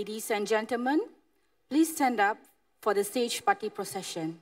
Ladies and gentlemen, please stand up for the stage party procession.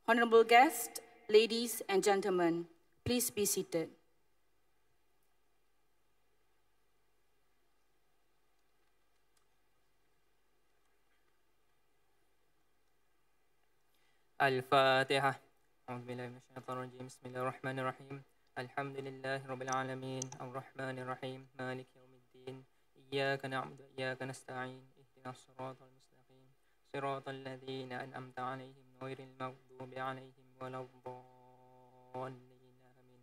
Honorable guests, ladies and gentlemen, please be seated. الفاتحة. أعوذ بالله من الشيطان الرجيم. بسم الله الرحمن الرحيم. الحمد لله رب العالمين الرحمن الرحيم مالك يوم الدين إياك نعبد وإياك نستعين اهدنا الصراط المستقيم صراط الذين أنعمت عليهم غير المغضوب عليهم ولا الضالين آمين.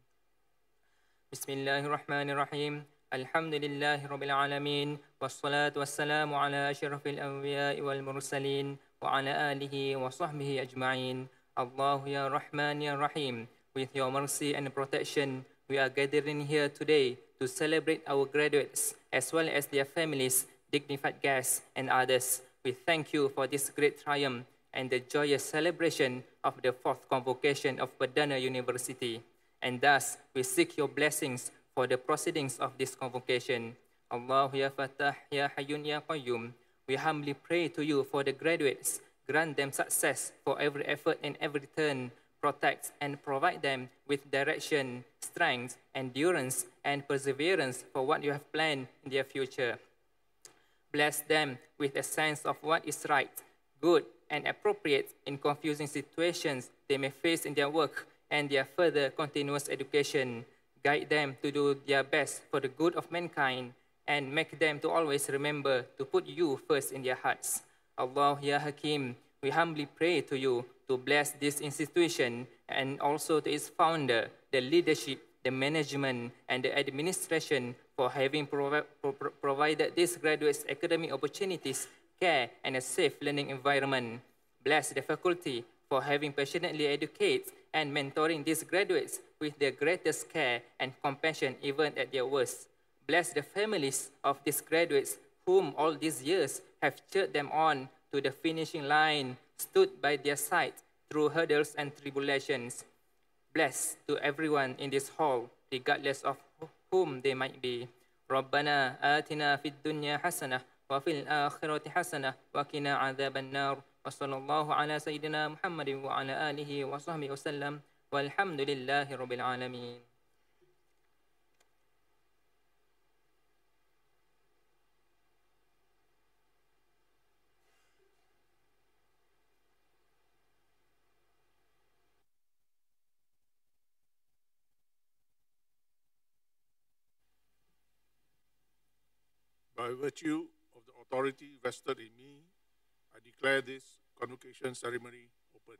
بسم الله الرحمن الرحيم. الحمد لله رب العالمين والصلاة والسلام على أشرف الأنبياء والمرسلين وعلى آله وصحبه أجمعين. Allah ya Rahman ya Rahim, with your mercy and protection, we are gathering here today to celebrate our graduates as well as their families, dignified guests, and others. We thank you for this great triumph and the joyous celebration of the fourth convocation of Perdana University. And thus, we seek your blessings for the proceedings of this convocation. Allah ya Fatah ya Hayyun ya Qayyum, we humbly pray to you for the graduates. Grant them success for every effort and every turn. Protect and provide them with direction, strength, endurance, and perseverance for what you have planned in their future. Bless them with a sense of what is right, good, and appropriate in confusing situations they may face in their work and their further continuous education. Guide them to do their best for the good of mankind and make them to always remember to put you first in their hearts. Allah ya Hakim, we humbly pray to you to bless this institution and also to its founder, the leadership, the management, and the administration for having provided these graduates academic opportunities, care, and a safe learning environment. Bless the faculty for having passionately educated and mentoring these graduates with their greatest care and compassion even at their worst. Bless the families of these graduates whom all these years have cheered them on to the finishing line, stood by their side through hurdles and tribulations. Bless to everyone in this hall, regardless of whom they might be. ربنا آتنا في الدنيا حسنة وفي الآخرة حسنة وقنا عذاب النار وصلى الله على سيدنا محمد وعلى آله وصحبه وسلم والحمد لله رب العالمين. By virtue of the authority vested in me, I declare this convocation ceremony open.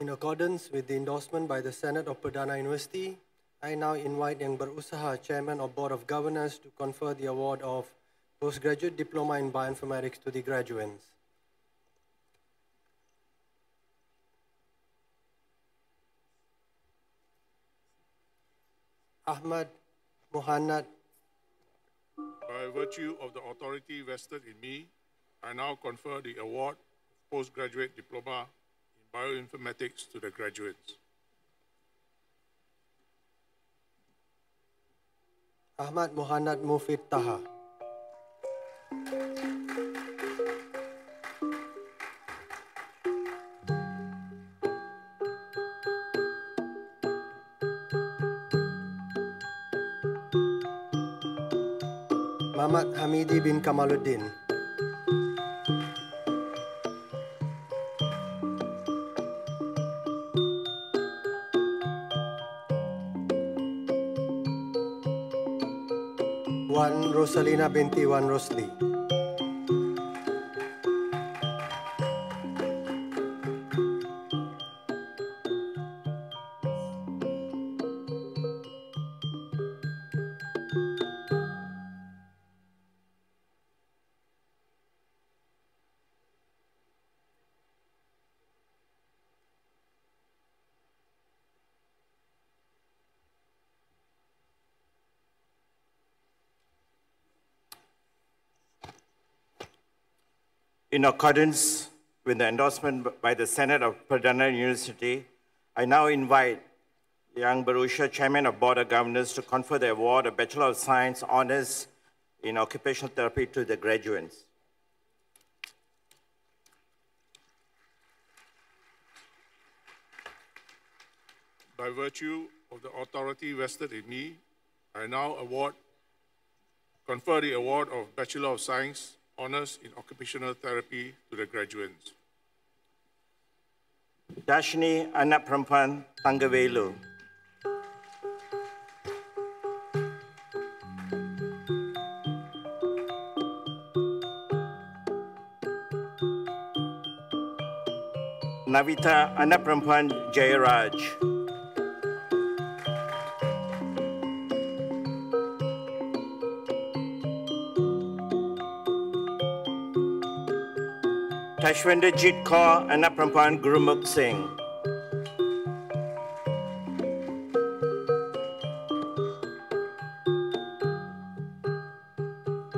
In accordance with the endorsement by the Senate of Perdana University, I now invite Yang Berusaha, Chairman of Board of Governors, to confer the award of Postgraduate Diploma in Bioinformatics to the graduates. Ahmad Muhannad. By virtue of the authority vested in me, I now confer the award of Postgraduate Diploma in Bioinformatics to the graduates. Ahmad Muhannad Mufid Taha. Muhammad Hamidi bin Kamaluddin. Wan Rosalina binti Wan Rosli. In accordance with the endorsement by the Senate of Perdana University, I now invite Yang Barusha, Chairman of Board of Governors, to confer the award of Bachelor of Science Honours in Occupational Therapy to the graduates. By virtue of the authority vested in me, I now confer the award of Bachelor of Science Honours in Occupational Therapy to the graduates. Dashni Anak Perempuan Tanggavelu. Navita Anak Perempuan Jayaraj. Tashwenderjit Kaur Anak Perempuan Gurumukh Singh.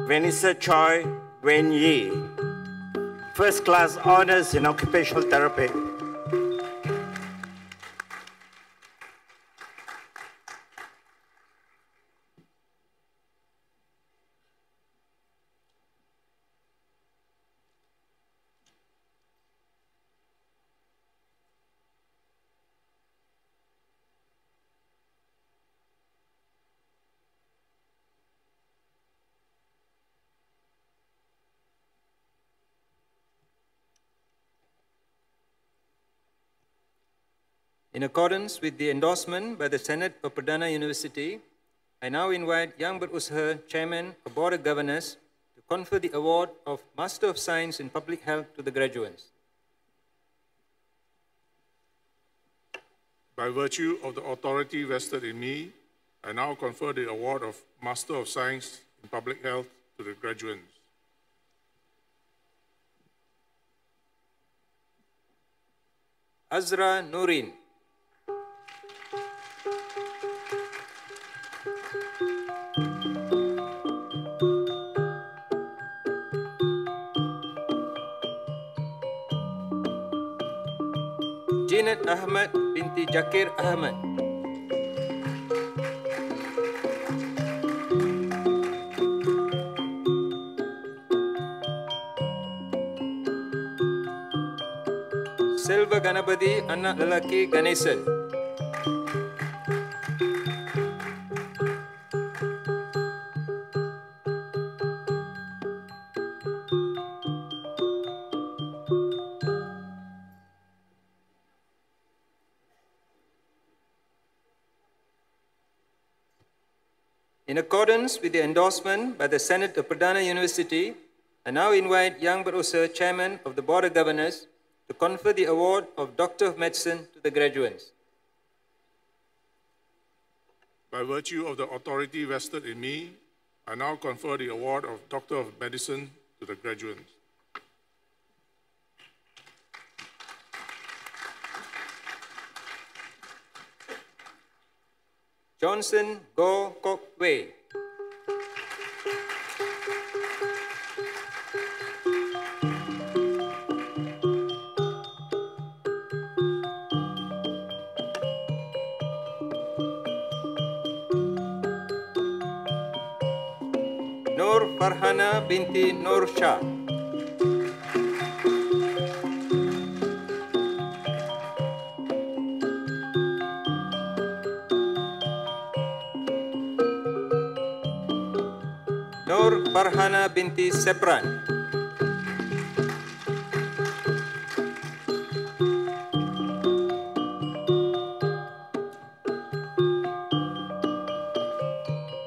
Vanessa Choi Wen Yi. First class honours in occupational therapy. In accordance with the endorsement by the Senate of Perdana University, I now invite Yang Berusaha, Chairman of Board of Governors, to confer the award of Master of Science in Public Health to the graduates. By virtue of the authority vested in me, I now confer the award of Master of Science in Public Health to the graduates. Azra Nurin. Janet Ahmad binti Jakir Ahmad. Selva Ganapati anak lelaki Ganesan. In accordance with the endorsement by the Senate of Perdana University, I now invite Yang Berusaha, Chairman of the Board of Governors, to confer the award of Doctor of Medicine to the graduates. By virtue of the authority vested in me, I now confer the award of Doctor of Medicine to the graduates. Johnson Goh Kok Wei. Nur Farhana binti Nur Shah. Nur Farhana binti Sepran.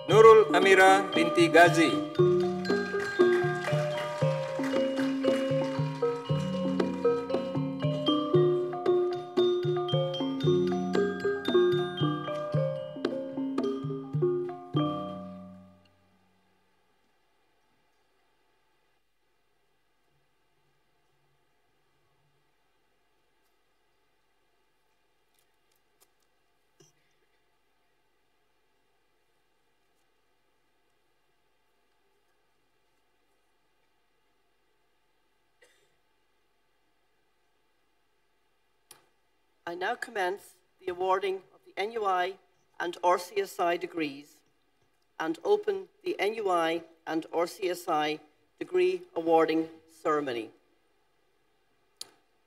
Nurul Amira binti Ghazi. I now commence the awarding of the NUI and RCSI degrees and open the NUI and RCSI degree awarding ceremony.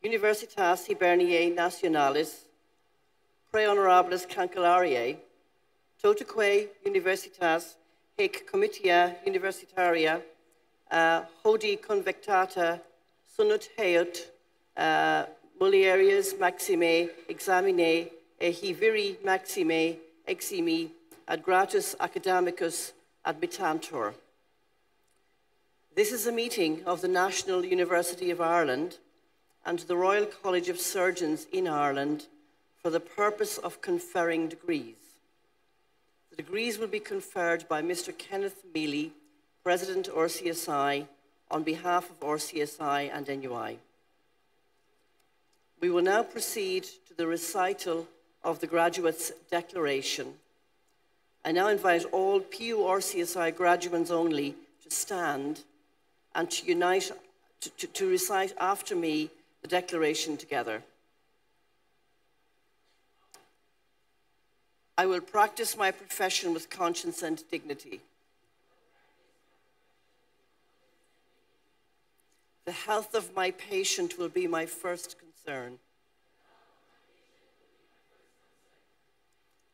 Universitas Hiberniae Nacionalis, Pre Honorables Cancellariae, totaque Universitas hic Comitia Universitaria, hodie convectata sunt heut, mulieres maxime examine e viri maxime eximi ad gratus academicus admittantur. This is a meeting of the National University of Ireland and the Royal College of Surgeons in Ireland for the purpose of conferring degrees. The degrees will be conferred by Mr. Kenneth Mealy, President RCSI, on behalf of RCSI and NUI. We will now proceed to the recital of the graduates' declaration. I now invite all PU RCSI graduates only to stand and to recite after me the declaration together. I will practice my profession with conscience and dignity. The health of my patient will be my first concern.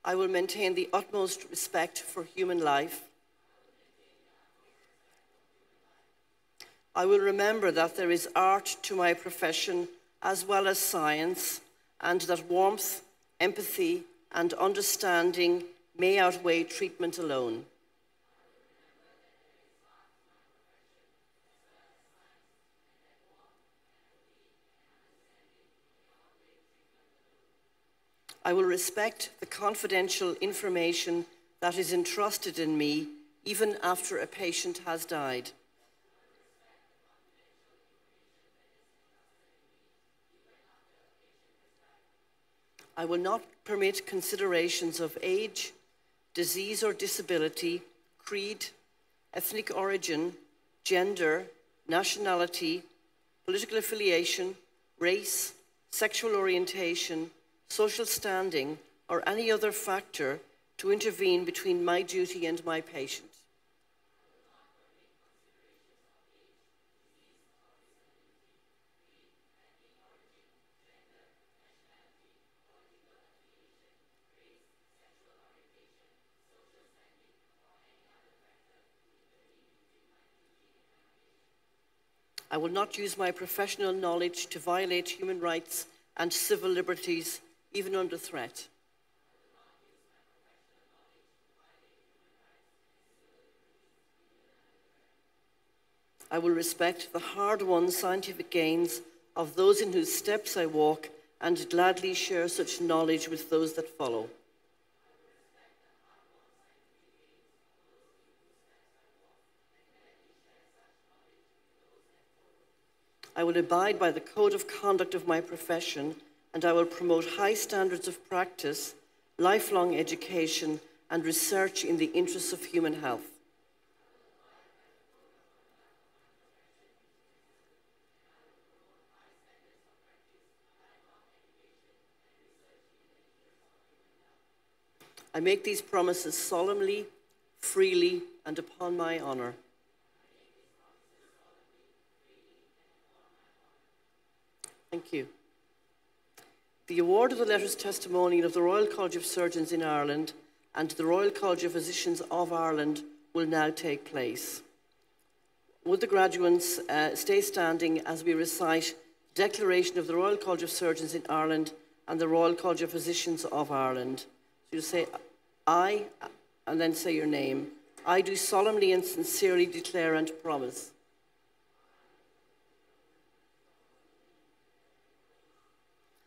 I will maintain the utmost respect for human life. I will remember that there is art to my profession as well as science, and that warmth, empathy, and understanding may outweigh treatment alone. I will respect the confidential information that is entrusted in me even after a patient has died. I will not permit considerations of age, disease or disability, creed, ethnic origin, gender, nationality, political affiliation, race, sexual orientation, social standing, or any other factor to intervene between my duty and my patient. I will not use my professional knowledge to violate human rights and civil liberties, even under threat. I will respect the hard-won scientific gains of those in whose steps I walk and gladly share such knowledge with those that follow. I will abide by the code of conduct of my profession, and I will promote high standards of practice, lifelong education, and research in the interests of human health. I make these promises solemnly, freely, and upon my honor. Thank you. The award of the letters testimonial of the Royal College of Surgeons in Ireland and the Royal College of Physicians of Ireland will now take place. Would the graduates stay standing as we recite the declaration of the Royal College of Surgeons in Ireland and the Royal College of Physicians of Ireland? So you say, I, and then say your name. I do solemnly and sincerely declare and promise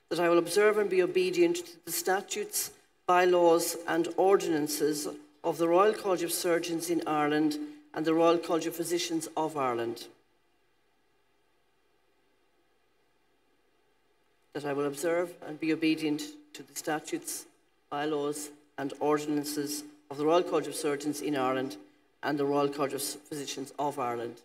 that I will observe and be obedient to the statutes, bylaws, and ordinances of the Royal College of Surgeons in Ireland and the Royal College of Physicians of Ireland. That I will observe and be obedient to the statutes, bylaws, and ordinances of the Royal College of Surgeons in Ireland and the Royal College of Physicians of Ireland.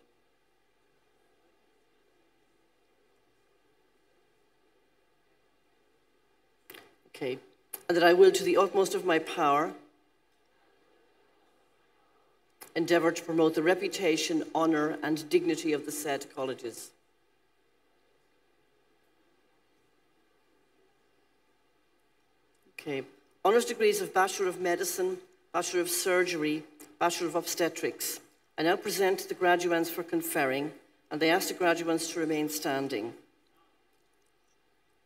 Okay. And that I will, to the utmost of my power, endeavour to promote the reputation, honour and dignity of the said colleges. Okay. Honours degrees of Bachelor of Medicine, Bachelor of Surgery, Bachelor of Obstetrics. I now present the graduands for conferring, and they ask the graduands to remain standing.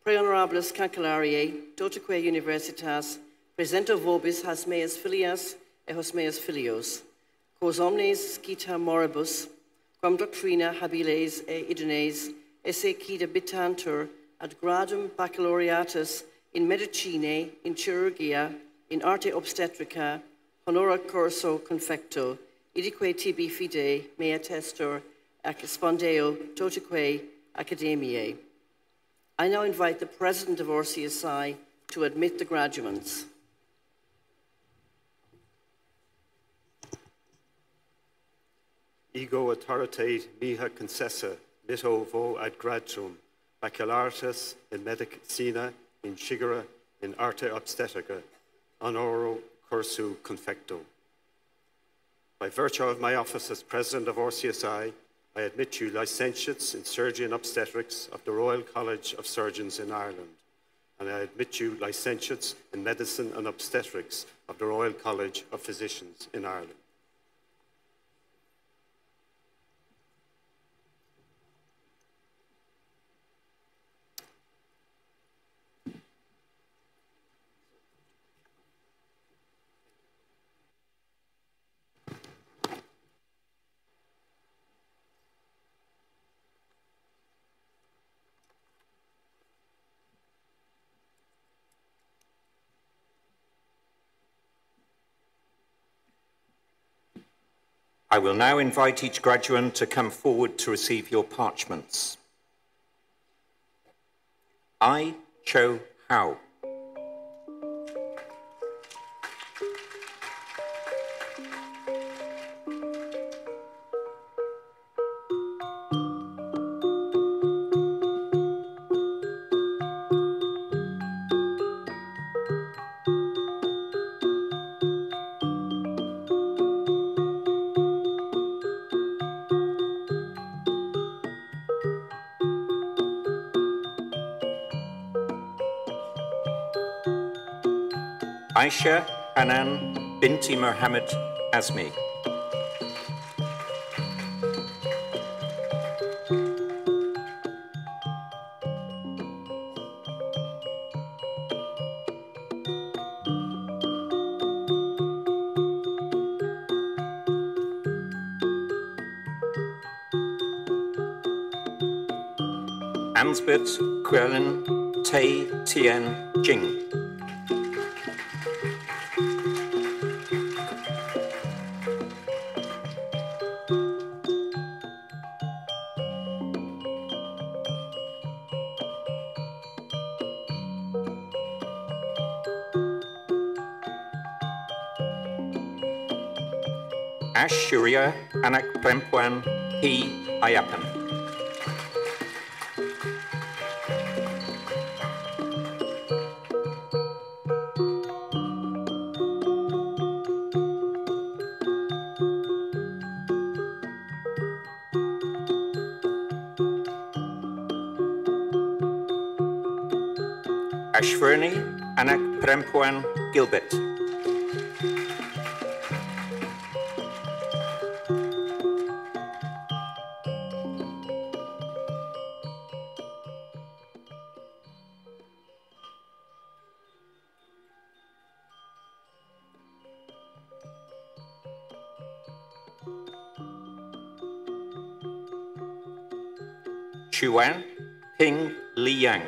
Pre honorables cancellariae, totaque universitas, presento vobis has meas filias e hos meas filios, quos omnes scita moribus, quam doctrina habiles e idones, esse quid habitantur ad gradum baccalaureatus in medicinae, in chirurgia, in arte obstetrica, honora curso confecto, idique tibi fide mea testor ac spondeo totaque academiae. I now invite the President of RCSI to admit the graduands. Ego authoritate mihi concessa mito vo ad gradum, baccalaureatus in medicina, in chigera, in arte obstetrica, honoro cursu confecto. By virtue of my office as President of RCSI, I admit you licentiates in surgery and obstetrics of the Royal College of Surgeons in Ireland, and I admit you licentiates in medicine and obstetrics of the Royal College of Physicians in Ireland. I will now invite each graduand to come forward to receive your parchments. I, Cho Hao, Aisha Hanan binti Muhammad Azmi. Ansbert Quellen Tay Tien Jing. Ashurya Anak Perempuan P. Ayapan. Ashverni Anak Perempuan Gilbert. Chuan Ping Liang.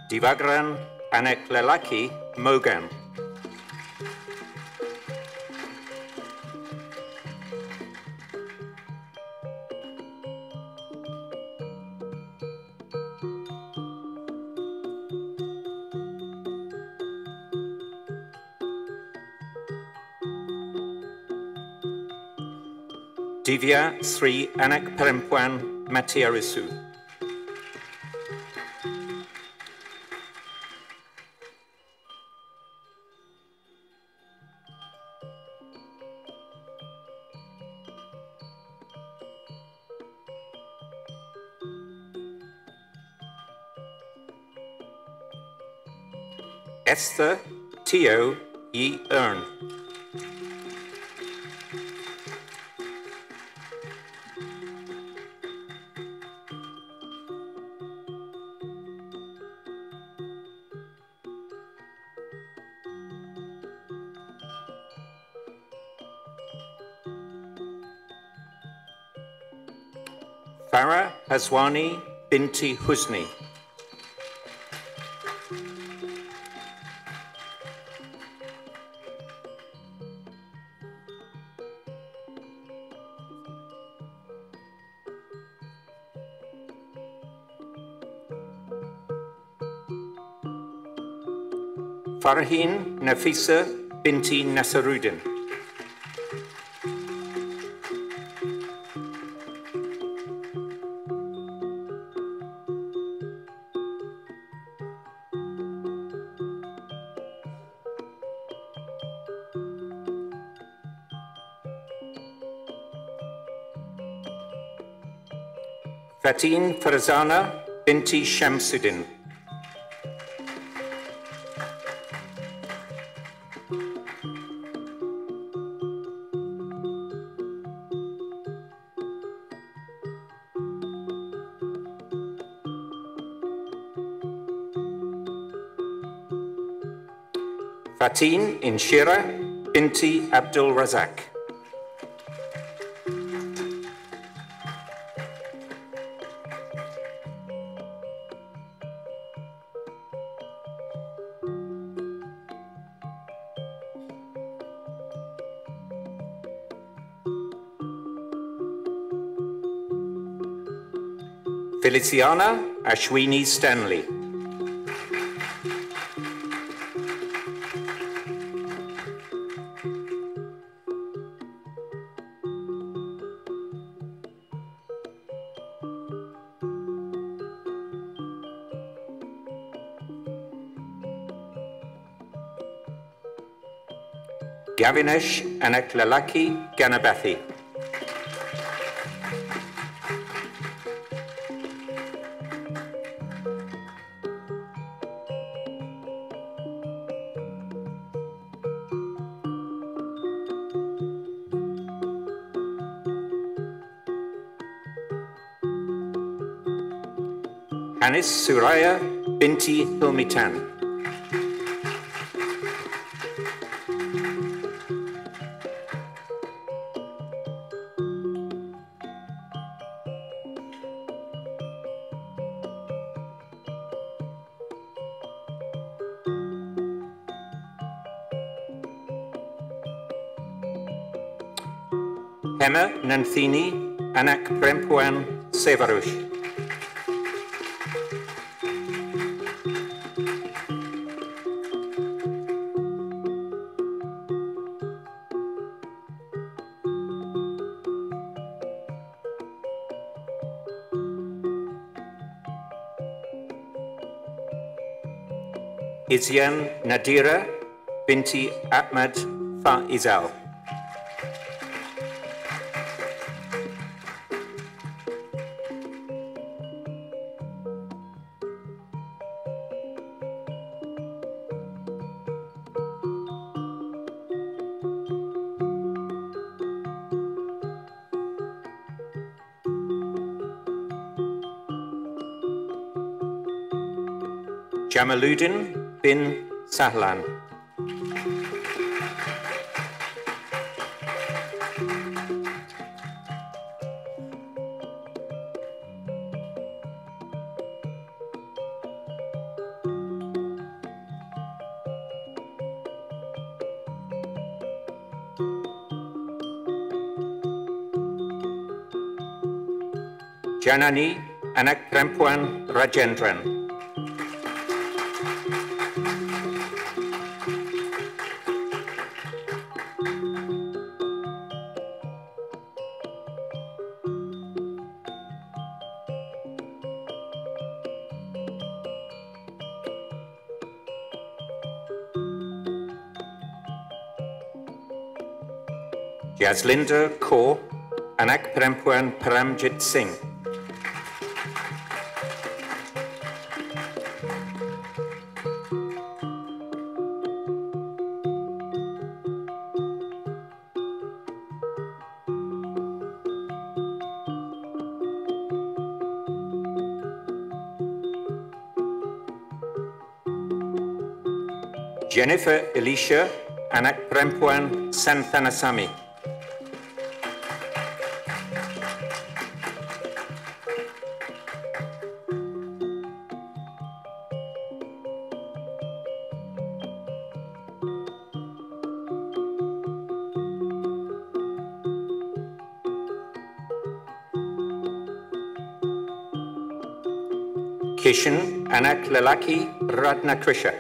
Divagran Anak Lelaki Mogan. Divya Sri Anak Perempuan Matiarusu. Esther Teo Yi Earn. Farah Haswani Binti Husni. Farhin Nafisa Binti Nasaruddin. Fatin Farzana Binti Shamsuddin. Fatin Inshira Binti Abdul Razak. Feliciana Ashwini Stanley. Gavinesh Anaklalaki Ganabathi. Anis Suraya Binti Hilmitan. Hema Nanthini Anak Perempuan Sevarush. Izyan Nadira Binti Ahmad Faizal. Jamaluddin bin Sahlan. Janani Anak Perempuan Rajendran. Jaslinda Kaur, Anak Perempuan Paramjit Singh. Jennifer Elisha, Anak Perempuan Santhanasami. Kishan, Anak Lalaki Ratnakrisha.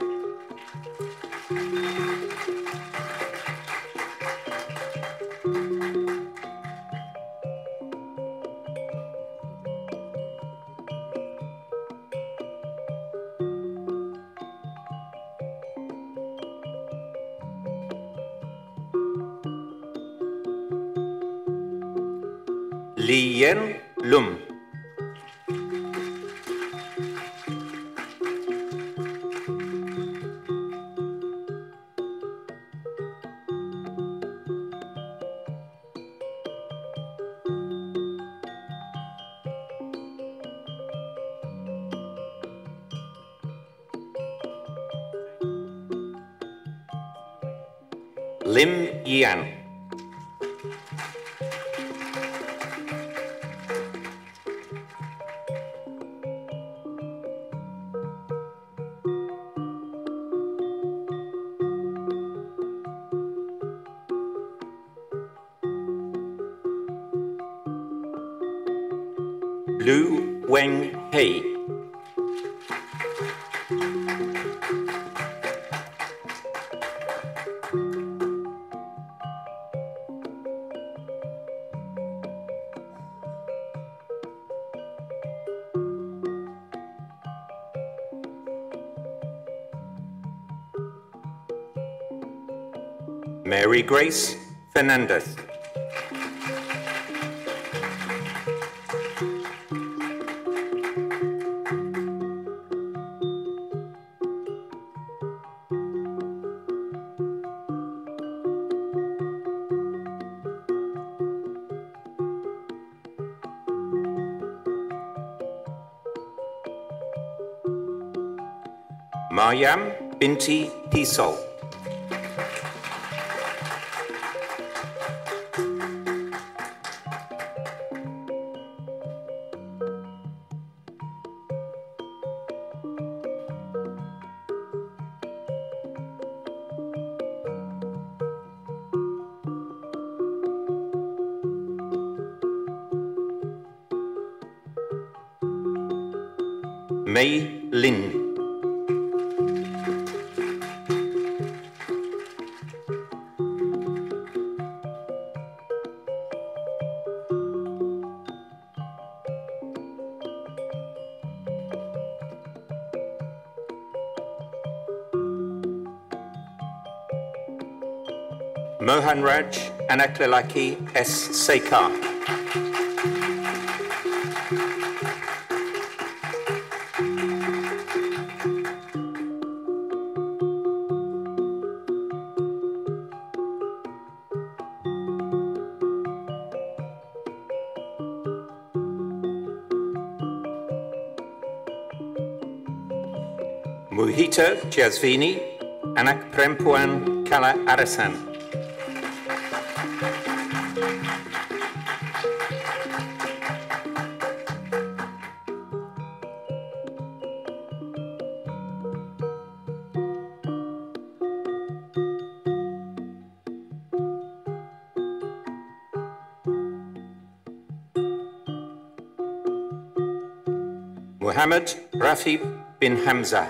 Lee Yen Lum. Lim Yan. Lu Weng Hei. Mary Grace Fernandez. Mariam Binti Hisol. Mei Lin. Mohan Raj Anak Lalaki S. Sekar. Muhita Jazvini Anak Perempuan Kala Arasan. Muhammad Rafi bin Hamza.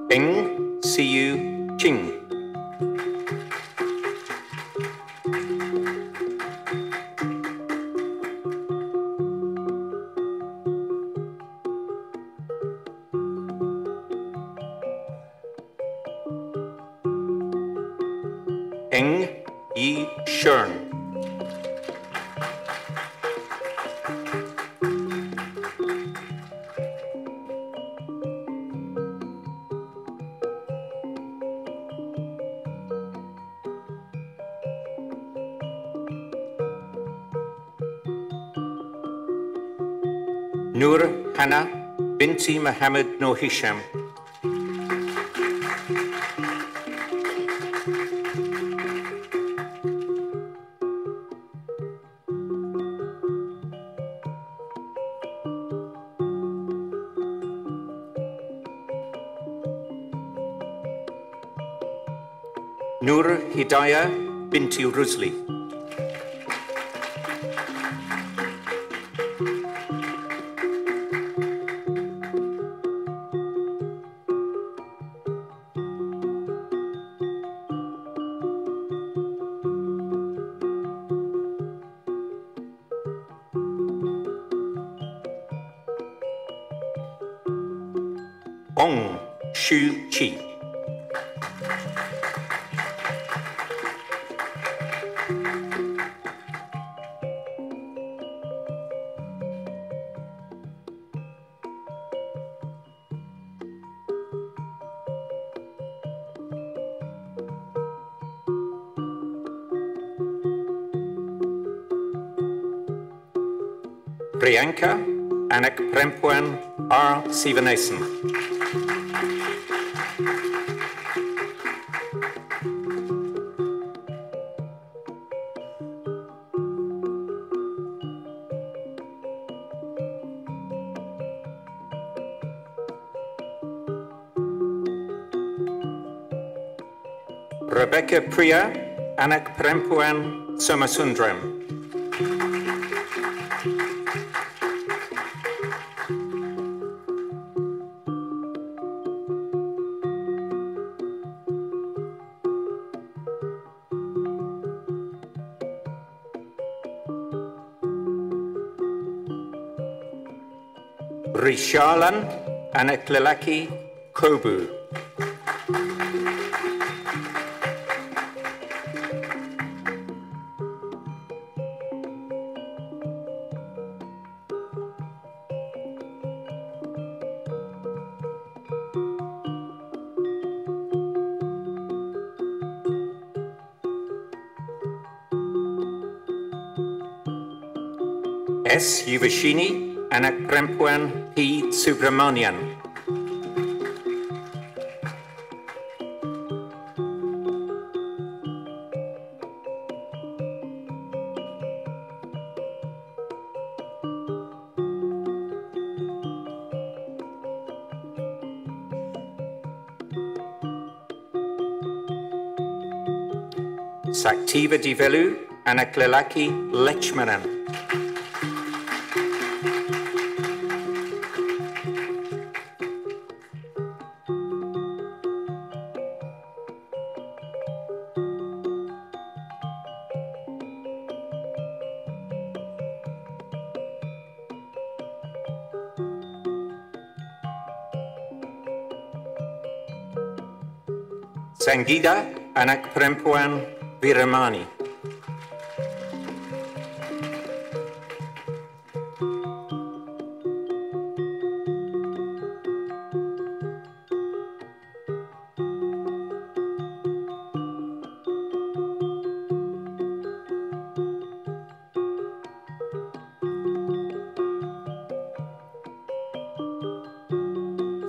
Eng Siu Ching. Eng Yi Shern. Noor Hannah binti Mohammed Noor Hisham. Noor Hidayah binti Rusli. Ong Shu Chi. Priyanka Anak Perempuan R. Sivanesan. Rebecca Priya Anak Perempuan Somasundram. Rishalan Anak Lelaki Kobu. S. Yuvashini Anak Perempuan P. Subramanian. Saktiva Divelu Anak Lelaki Lechmanan. Sangida Anak Perempuan Viramani.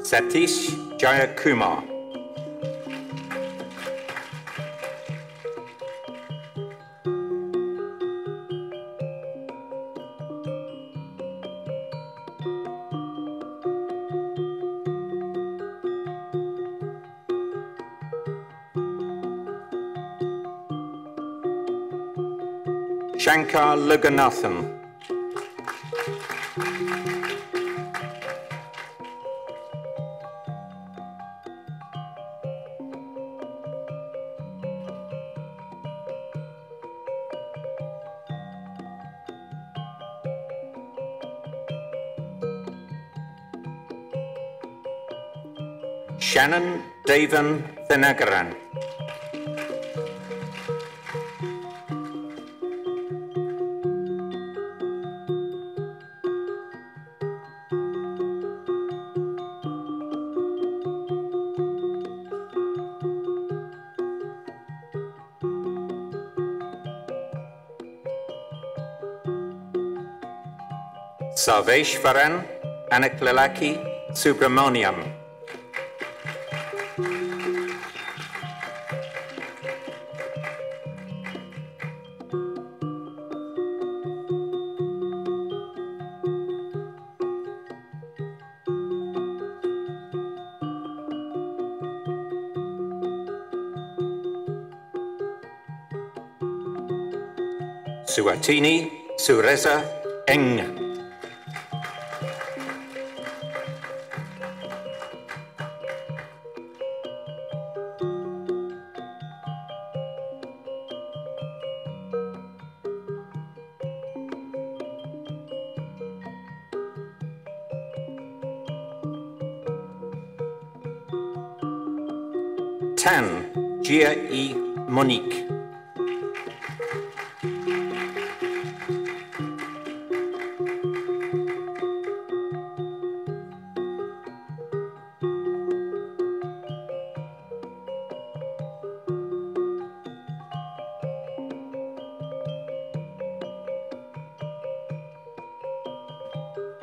Satish Jayakumar. Shankar Loganathan. Shannon Devan Thanagaran. Sarveshwaran Anaklalaki Subramaniam. Suatini Sureza Eng. Tan Gia E. Monique.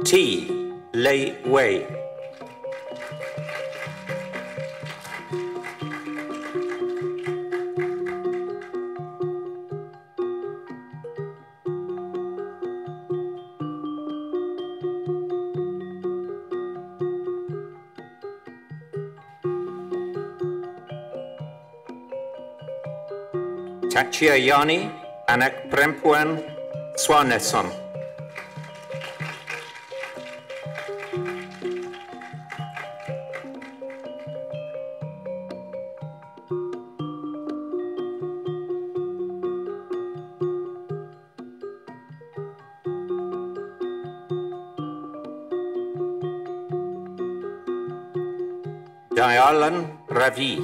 T. Lei Wei. Tachiayani Anak Prempuan Swaneson. Dayalan Ravi.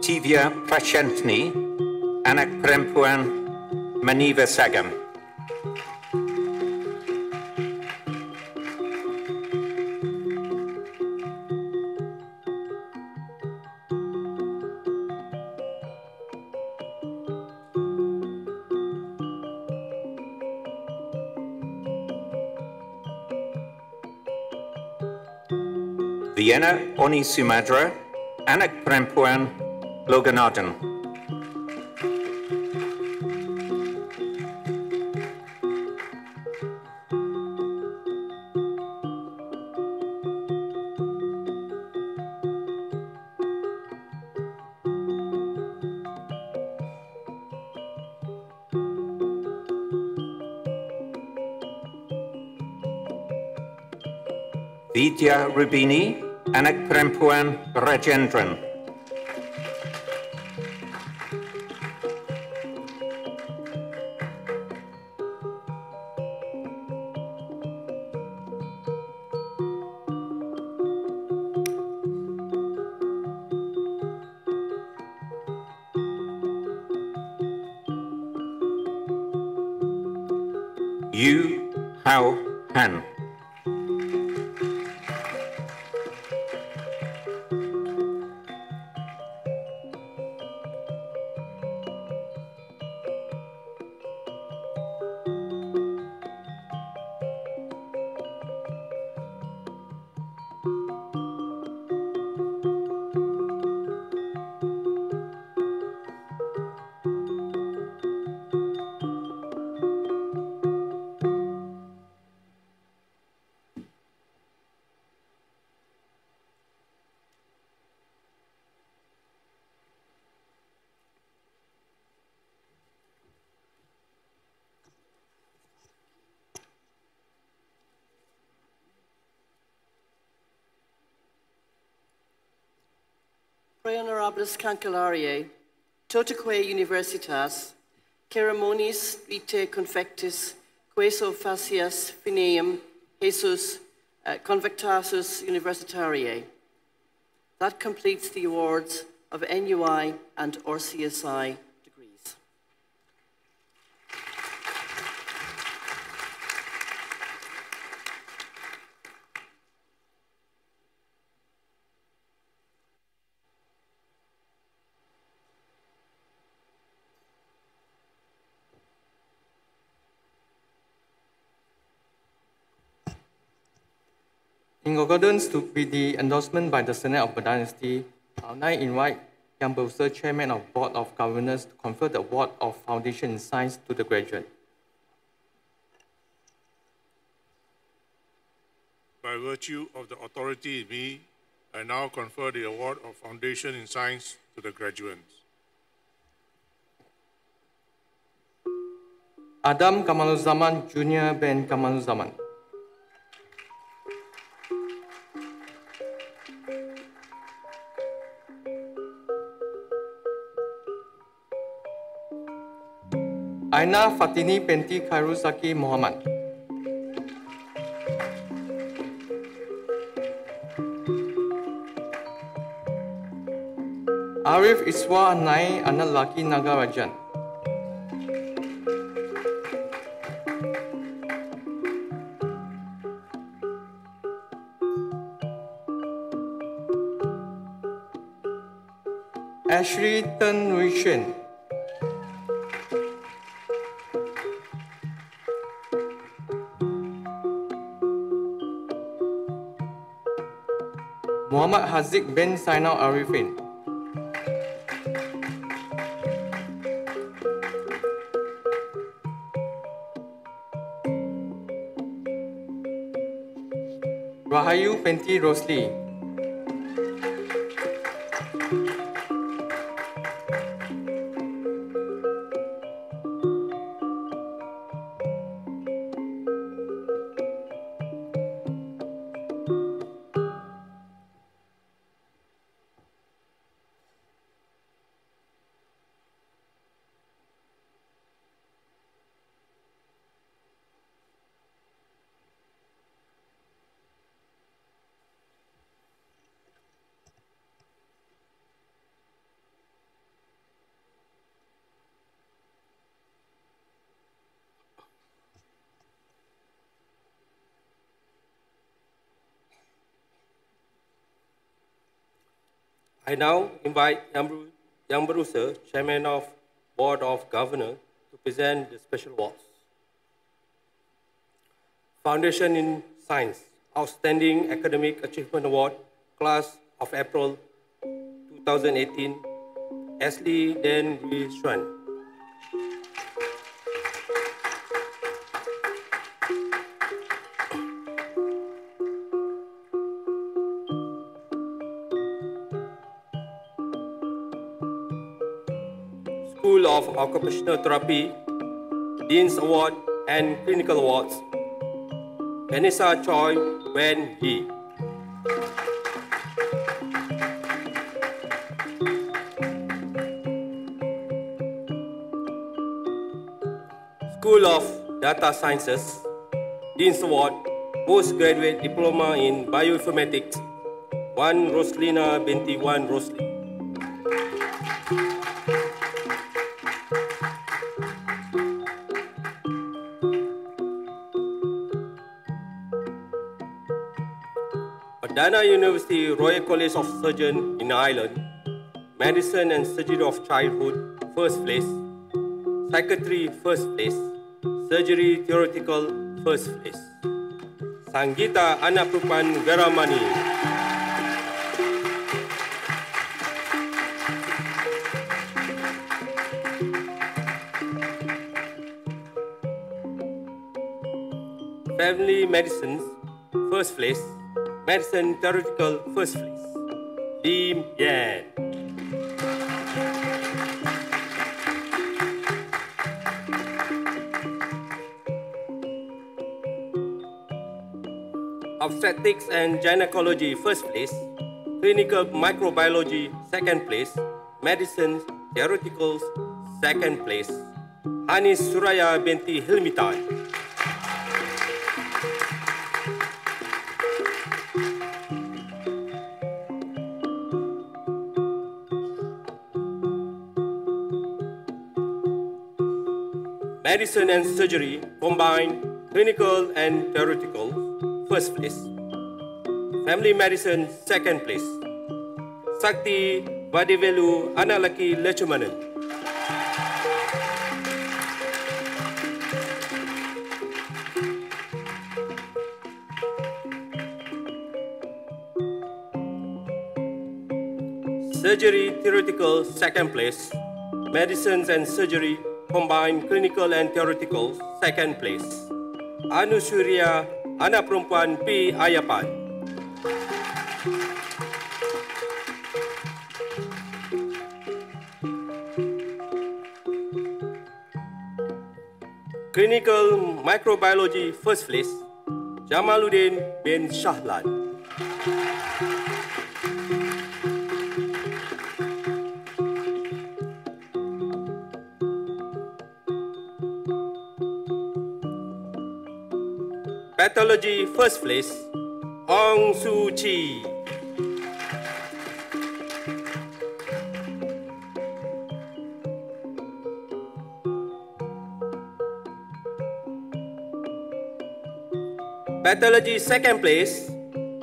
Tivia Prashantni Anak Perempuan Maniva Sagam. Vienna Oni Sumadra Anak Perempuan Loganarden. Vidya Rubini Anak Perempuan Rajendran. Yu Hao Han. Pre honorables cancellariae, totaque universitas, ceremonis vitae confectis, queso facias fineum, Jesus convectasus universitariae. That completes the awards of NUI and RCSI degrees. In accordance with the endorsement by the Senate of Perdana University, I now invite Yang Berusaha, Chairman of Board of Governors, to confer the Award of Foundation in Science to the graduate. By virtue of the authority in me, I now confer the Award of Foundation in Science to the graduates. Adam Kamaluzaman Jr. bin Kamaluzaman. Aina Fatini binti Khairuzaki Muhammad. Arif Iswa Nai anak laki Nagarajan. Ashley Tan Nui Shen. Muhammad Haziq bin Sainal Arifin. Rahayu binti Rosli. I now invite Yang Berusaha, Chairman of Board of Governors, to present the special awards. Foundation in Science, Outstanding Academic Achievement Award, Class of April 2018, Ashley Den Gui Xuan. School of Occupational Therapy, Dean's Award and Clinical Awards, Vanessa Choi Wen Yi. School of Data Sciences, Dean's Award, Postgraduate Diploma in Bioinformatics, Wan Roslina binti Wan Rosli. Perdana University Royal College of Surgeons in Ireland, Medicine and Surgery of Childhood, first place, Psychiatry, first place, Surgery Theoretical, first place. Sanggita Anaprupan Veramani. Family Medicine, first place, Medicine Theoretical, first place, Lim Yan. Obstetrics and Gynecology, first place, Clinical Microbiology, second place, Medicine Theoreticals, second place, Hanis Suraya binti Hilmitan. Medicine and Surgery, Combined Clinical and Theoretical, first place. Family Medicine, second place. Sakti Vadivelu Analaki Lechumanan. Surgery Theoretical, second place. Medicines and Surgery, Combined Clinical and Theoretical, second place. Anu Surya, anak perempuan P. Ayapan. Clinical Microbiology, first place. Jamaluddin bin Shahlan. Pathology, first place, Ong Soo Chi. Pathology, second place,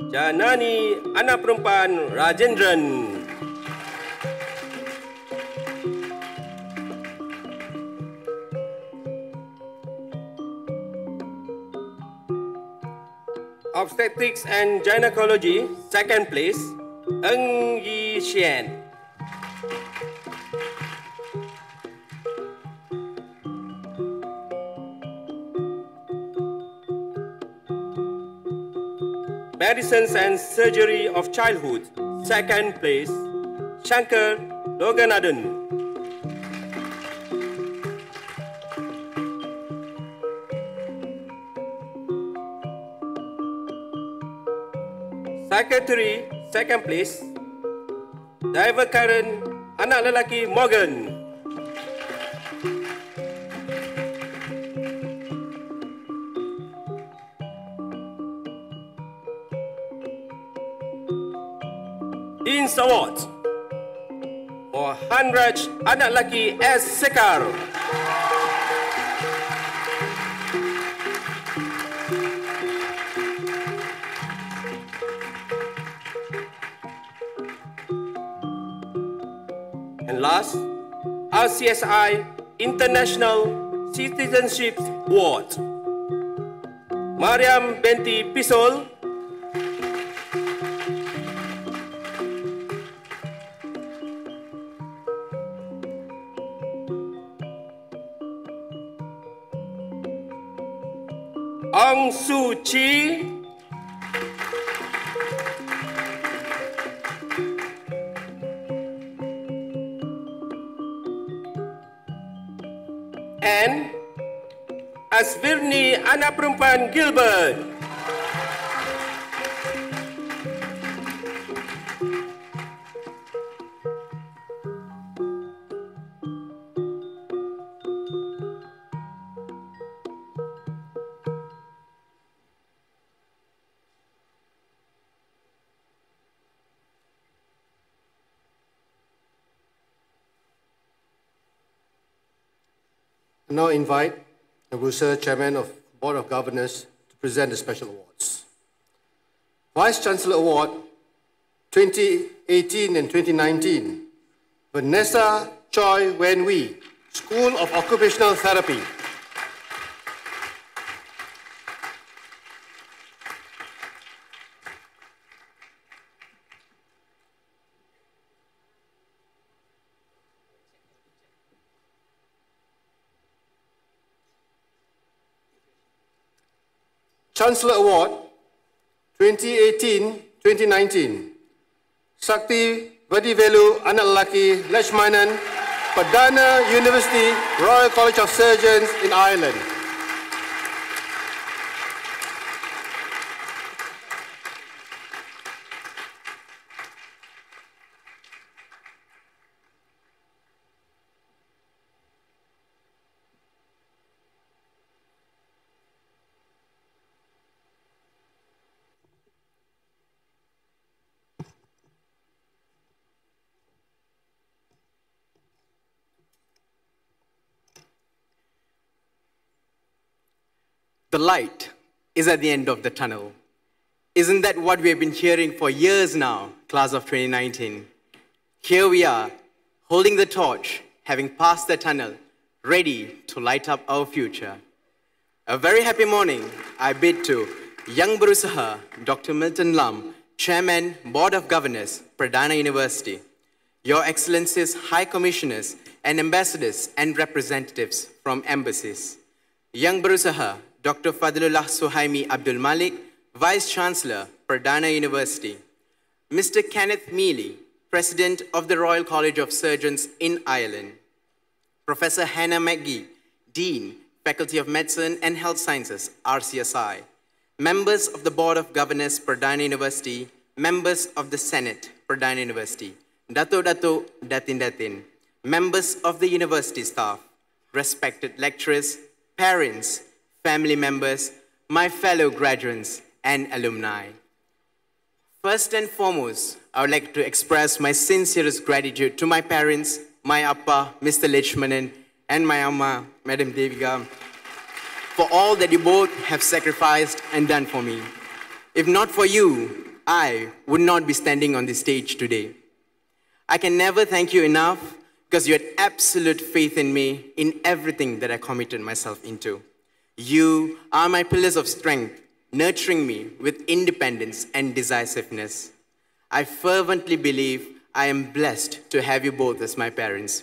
Janani anak perempuan Rajendran. Obstetrics and Gynecology, second place, Ng Yi Xian. Medicines and Surgery of Childhood, second place, Shankar Loganathan. Psychiatry, second place, Divakaran anak lelaki Morgan. Dean's Award for Hanraj anak lelaki S. Sekar. And last, RCSI International Citizenship Award. Mariam binti Pisol, Aung Suu Kyi, and Asvirni anak perempuan Gilbert. I now invite the Bursa Chairman of Board of Governors to present the special awards. Vice Chancellor Award 2018 and 2019, Vanessa Choi Wen Wee, School of Occupational Therapy. Chancellor Award 2018-2019, Sakti Vadivelu anak lelaki Lechmanan, Perdana University Royal College of Surgeons in Ireland. The light is at the end of the tunnel. Isn't that what we have been hearing for years now, class of 2019? Here we are, holding the torch, having passed the tunnel, ready to light up our future. A very happy morning I bid to Yang Berusaha, Dr. Milton Lam, Chairman, Board of Governors, Pradana University, Your Excellencies, High Commissioners, and Ambassadors and representatives from embassies, Yang Berusaha, Dr. Fadlullah Suhaimi Abdul Malik, Vice Chancellor, Pradana University, Mr. Kenneth Mealy, President of the Royal College of Surgeons in Ireland, Professor Hannah McGee, Dean, Faculty of Medicine and Health Sciences, RCSI, members of the Board of Governors, Pradana University, members of the Senate, Pradana University, Dato, Datin, members of the university staff, respected lecturers, parents, family members, my fellow graduates, and alumni. First and foremost, I would like to express my sincerest gratitude to my parents, my Appa, Mr. Lechmanan, and my Amma, Madam Devika, for all that you both have sacrificed and done for me. If not for you, I would not be standing on this stage today. I can never thank you enough because you had absolute faith in me in everything that I committed myself into. You are my pillars of strength, nurturing me with independence and decisiveness. I fervently believe I am blessed to have you both as my parents.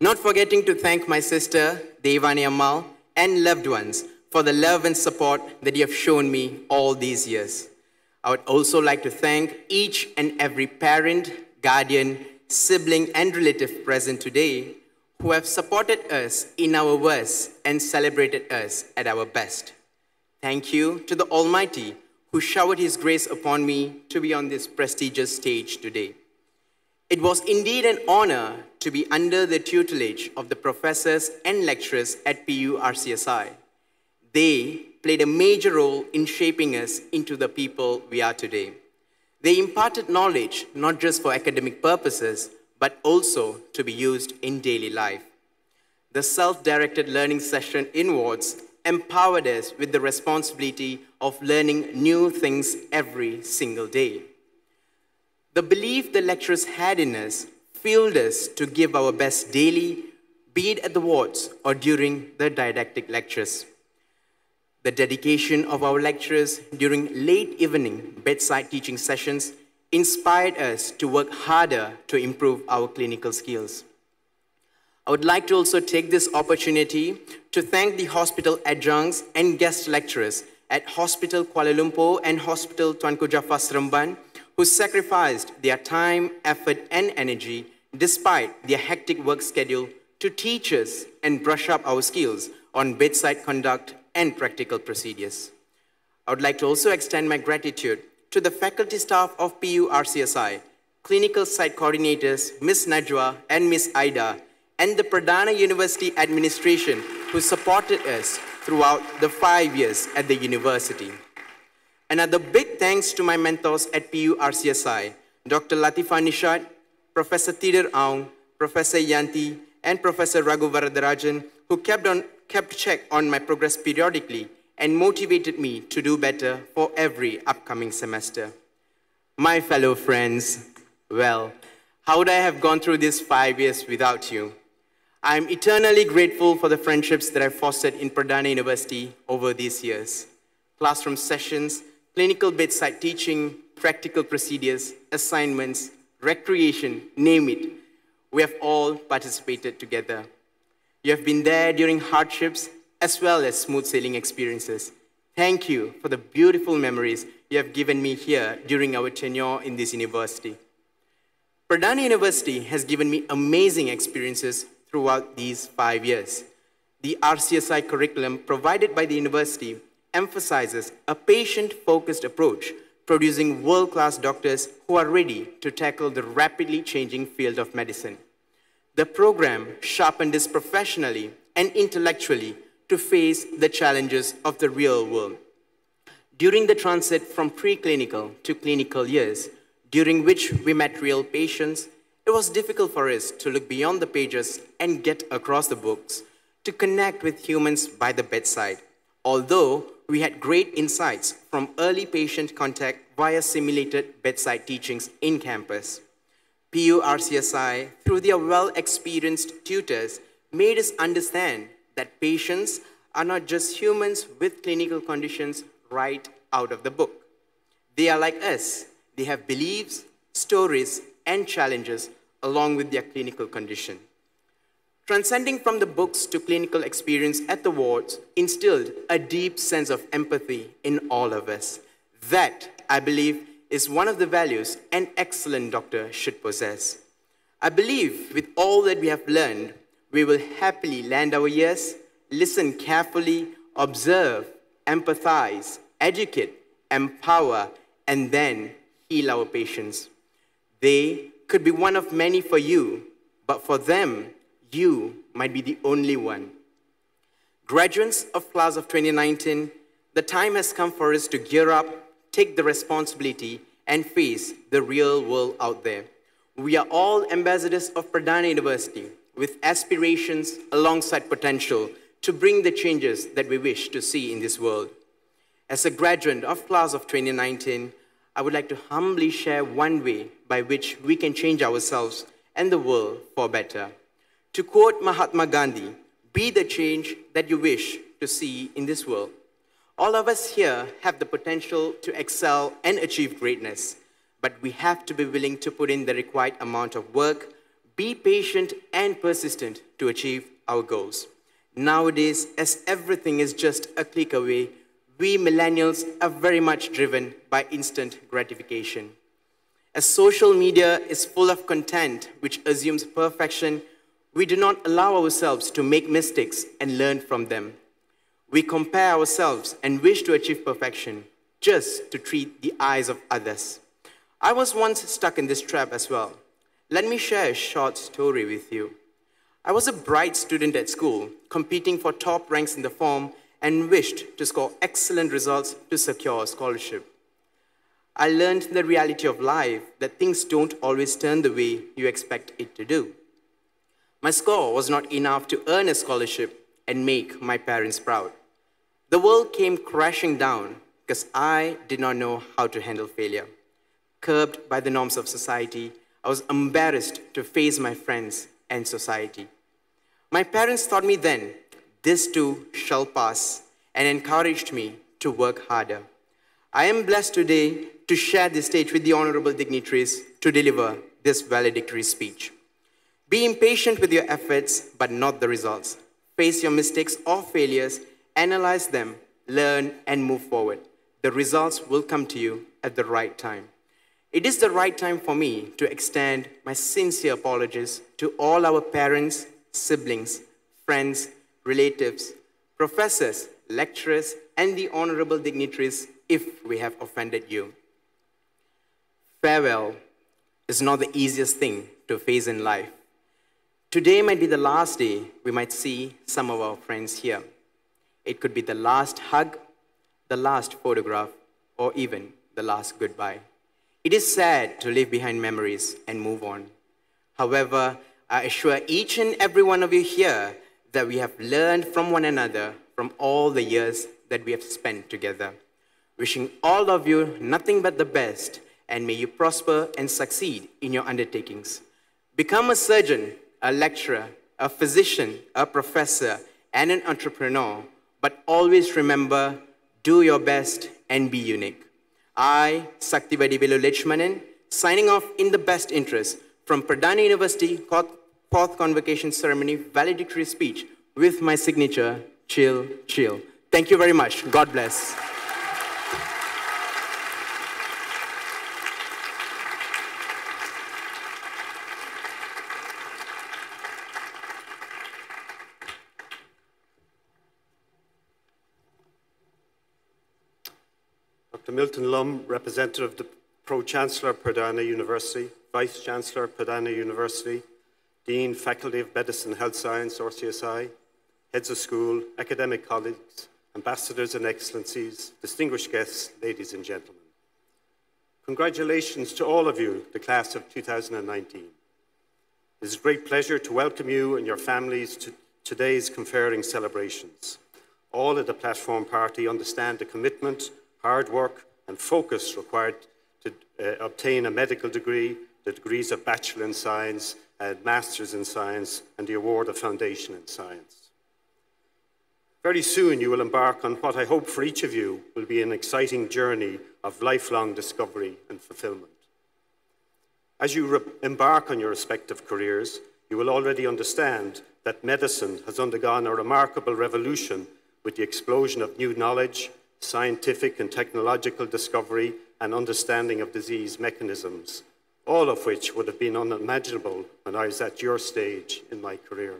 Not forgetting to thank my sister, Devani Ammal, and loved ones for the love and support that you have shown me all these years. I would also like to thank each and every parent, guardian, sibling, and relative present today who have supported us in our worst and celebrated us at our best. Thank you to the Almighty who showered His grace upon me to be on this prestigious stage today. It was indeed an honor to be under the tutelage of the professors and lecturers at PU RCSI. They played a major role in shaping us into the people we are today. They imparted knowledge not just for academic purposes, but also to be used in daily life. The self-directed learning session in wards empowered us with the responsibility of learning new things every single day. The belief the lecturers had in us fueled us to give our best daily, be it at the wards or during the didactic lectures. The dedication of our lecturers during late evening bedside teaching sessions inspired us to work harder to improve our clinical skills. I would like to also take this opportunity to thank the hospital adjuncts and guest lecturers at Hospital Kuala Lumpur and Hospital Tuanku Jaafar Seremban who sacrificed their time, effort, and energy despite their hectic work schedule to teach us and brush up our skills on bedside conduct and practical procedures. I would like to also extend my gratitude to the faculty staff of PU RCSI, clinical site coordinators, Ms. Najwa and Ms. Aida, and the Pradana University administration who supported us throughout the 5 years at the university. Another big thanks to my mentors at PU RCSI, Dr. Latifa Nishad, Professor Tider Aung, Professor Yanti, and Professor Raghu Varadarajan, who kept check on my progress periodically and motivated me to do better for every upcoming semester. My fellow friends, well, how would I have gone through these 5 years without you? I'm eternally grateful for the friendships that I've fostered in Pradana University over these years. Classroom sessions, clinical bedside teaching, practical procedures, assignments, recreation, name it. We have all participated together. You have been there during hardships as well as smooth sailing experiences. Thank you for the beautiful memories you have given me here during our tenure in this university. Pradana University has given me amazing experiences throughout these 5 years. The RCSI curriculum provided by the university emphasizes a patient-focused approach, producing world-class doctors who are ready to tackle the rapidly changing field of medicine. The program sharpened us professionally and intellectually to face the challenges of the real world. During the transit from preclinical to clinical years, during which we met real patients, it was difficult for us to look beyond the pages and get across the books, to connect with humans by the bedside, although we had great insights from early patient contact via simulated bedside teachings in campus. PURCSI, through their well-experienced tutors, made us understand that patients are not just humans with clinical conditions right out of the book. They are like us. They have beliefs, stories, and challenges along with their clinical condition. Transcending from the books to clinical experience at the wards instilled a deep sense of empathy in all of us. That, I believe, is one of the values an excellent doctor should possess. I believe with all that we have learned, we will happily lend our ears, listen carefully, observe, empathize, educate, empower, and then heal our patients. They could be one of many for you, but for them, you might be the only one. Graduates of class of 2019, the time has come for us to gear up, take the responsibility, and face the real world out there. We are all ambassadors of Pradana University with aspirations alongside potential to bring the changes that we wish to see in this world. As a graduate of class of 2019, I would like to humbly share one way by which we can change ourselves and the world for better. To quote Mahatma Gandhi, be the change that you wish to see in this world. All of us here have the potential to excel and achieve greatness, but we have to be willing to put in the required amount of work, be patient and persistent to achieve our goals. Nowadays, as everything is just a click away, we millennials are very much driven by instant gratification. As social media is full of content which assumes perfection, we do not allow ourselves to make mistakes and learn from them. We compare ourselves and wish to achieve perfection just to treat the eyes of others. I was once stuck in this trap as well. Let me share a short story with you. I was a bright student at school, competing for top ranks in the form and wished to score excellent results to secure a scholarship. I learned the reality of life, that things don't always turn the way you expect it to do. My score was not enough to earn a scholarship and make my parents proud. The world came crashing down because I did not know how to handle failure. Curbed by the norms of society, I was embarrassed to face my friends and society. My parents taught me then, this too shall pass, and encouraged me to work harder. I am blessed today to share this stage with the honorable dignitaries to deliver this valedictory speech. Be impatient with your efforts, but not the results. Face your mistakes or failures, analyze them, learn, and move forward. The results will come to you at the right time. It is the right time for me to extend my sincere apologies to all our parents, siblings, friends, relatives, professors, lecturers, and the honorable dignitaries if we have offended you. Farewell is not the easiest thing to face in life. Today might be the last day we might see some of our friends here. It could be the last hug, the last photograph, or even the last goodbye. It is sad to leave behind memories and move on. However, I assure each and every one of you here that we have learned from one another from all the years that we have spent together. Wishing all of you nothing but the best, and may you prosper and succeed in your undertakings. Become a surgeon, a lecturer, a physician, a professor, and an entrepreneur, but always remember, do your best and be unique. I, Saktivadi Velu Lechmanan, signing off in the best interest from Pradana University 4th Convocation Ceremony valedictory speech with my signature, Chill, Chill. Thank you very much. God bless. Dr. Milton Lum, representative of the Pro-Chancellor, Pradana University, Vice-Chancellor, Pradana University, Dean, Faculty of Medicine and Health Science, RCSI, heads of school, academic colleagues, ambassadors and excellencies, distinguished guests, ladies and gentlemen. Congratulations to all of you, the class of 2019. It is a great pleasure to welcome you and your families to today's conferring celebrations. all of the platform party understand the commitment, hard work, and focus required to obtain a medical degree, the degrees of Bachelor in Science, Masters in Science, and the award of Foundation in Science. Very soon you will embark on what I hope for each of you will be an exciting journey of lifelong discovery and fulfillment. As you embark on your respective careers, you will already understand that medicine has undergone a remarkable revolution with the explosion of new knowledge, scientific and technological discovery, and understanding of disease mechanisms, all of which would have been unimaginable when I was at your stage in my career.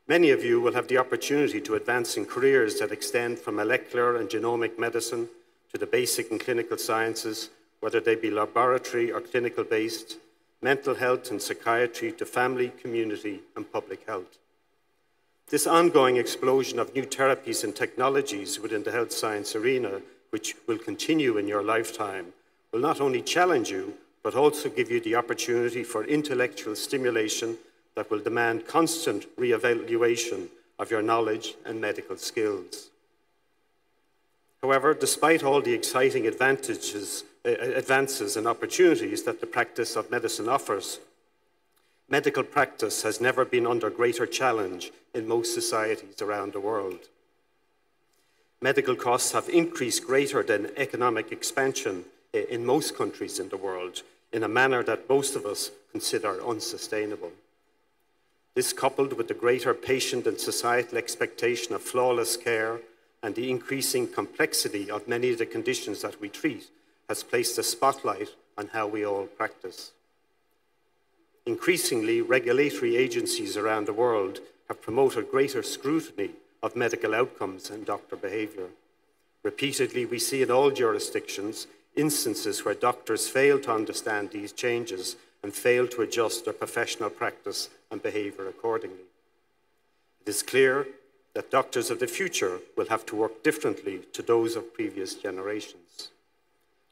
Many of you will have the opportunity to advance in careers that extend from molecular and genomic medicine to the basic and clinical sciences, whether they be laboratory or clinical-based, mental health and psychiatry to family, community, and public health. This ongoing explosion of new therapies and technologies within the health science arena, which will continue in your lifetime, will not only challenge you, but also give you the opportunity for intellectual stimulation that will demand constant re-evaluation of your knowledge and medical skills. However, despite all the exciting advances and opportunities that the practice of medicine offers, medical practice has never been under greater challenge in most societies around the world. Medical costs have increased greater than economic expansion in most countries in the world in a manner that most of us consider unsustainable. This, coupled with the greater patient and societal expectation of flawless care and the increasing complexity of many of the conditions that we treat, has placed a spotlight on how we all practice. Increasingly, regulatory agencies around the world have promoted greater scrutiny of medical outcomes and doctor behavior. Repeatedly, we see in all jurisdictions instances where doctors fail to understand these changes and fail to adjust their professional practice and behavior accordingly. It is clear that doctors of the future will have to work differently to those of previous generations.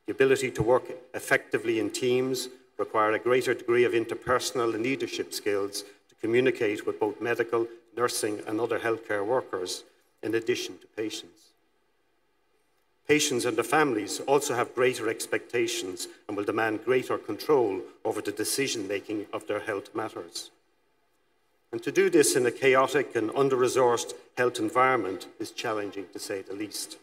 The ability to work effectively in teams require a greater degree of interpersonal and leadership skills to communicate with both medical, nursing, and other healthcare workers, in addition to patients. Patients and their families also have greater expectations and will demand greater control over the decision-making of their health matters. And to do this in a chaotic and under-resourced health environment is challenging, to say the least.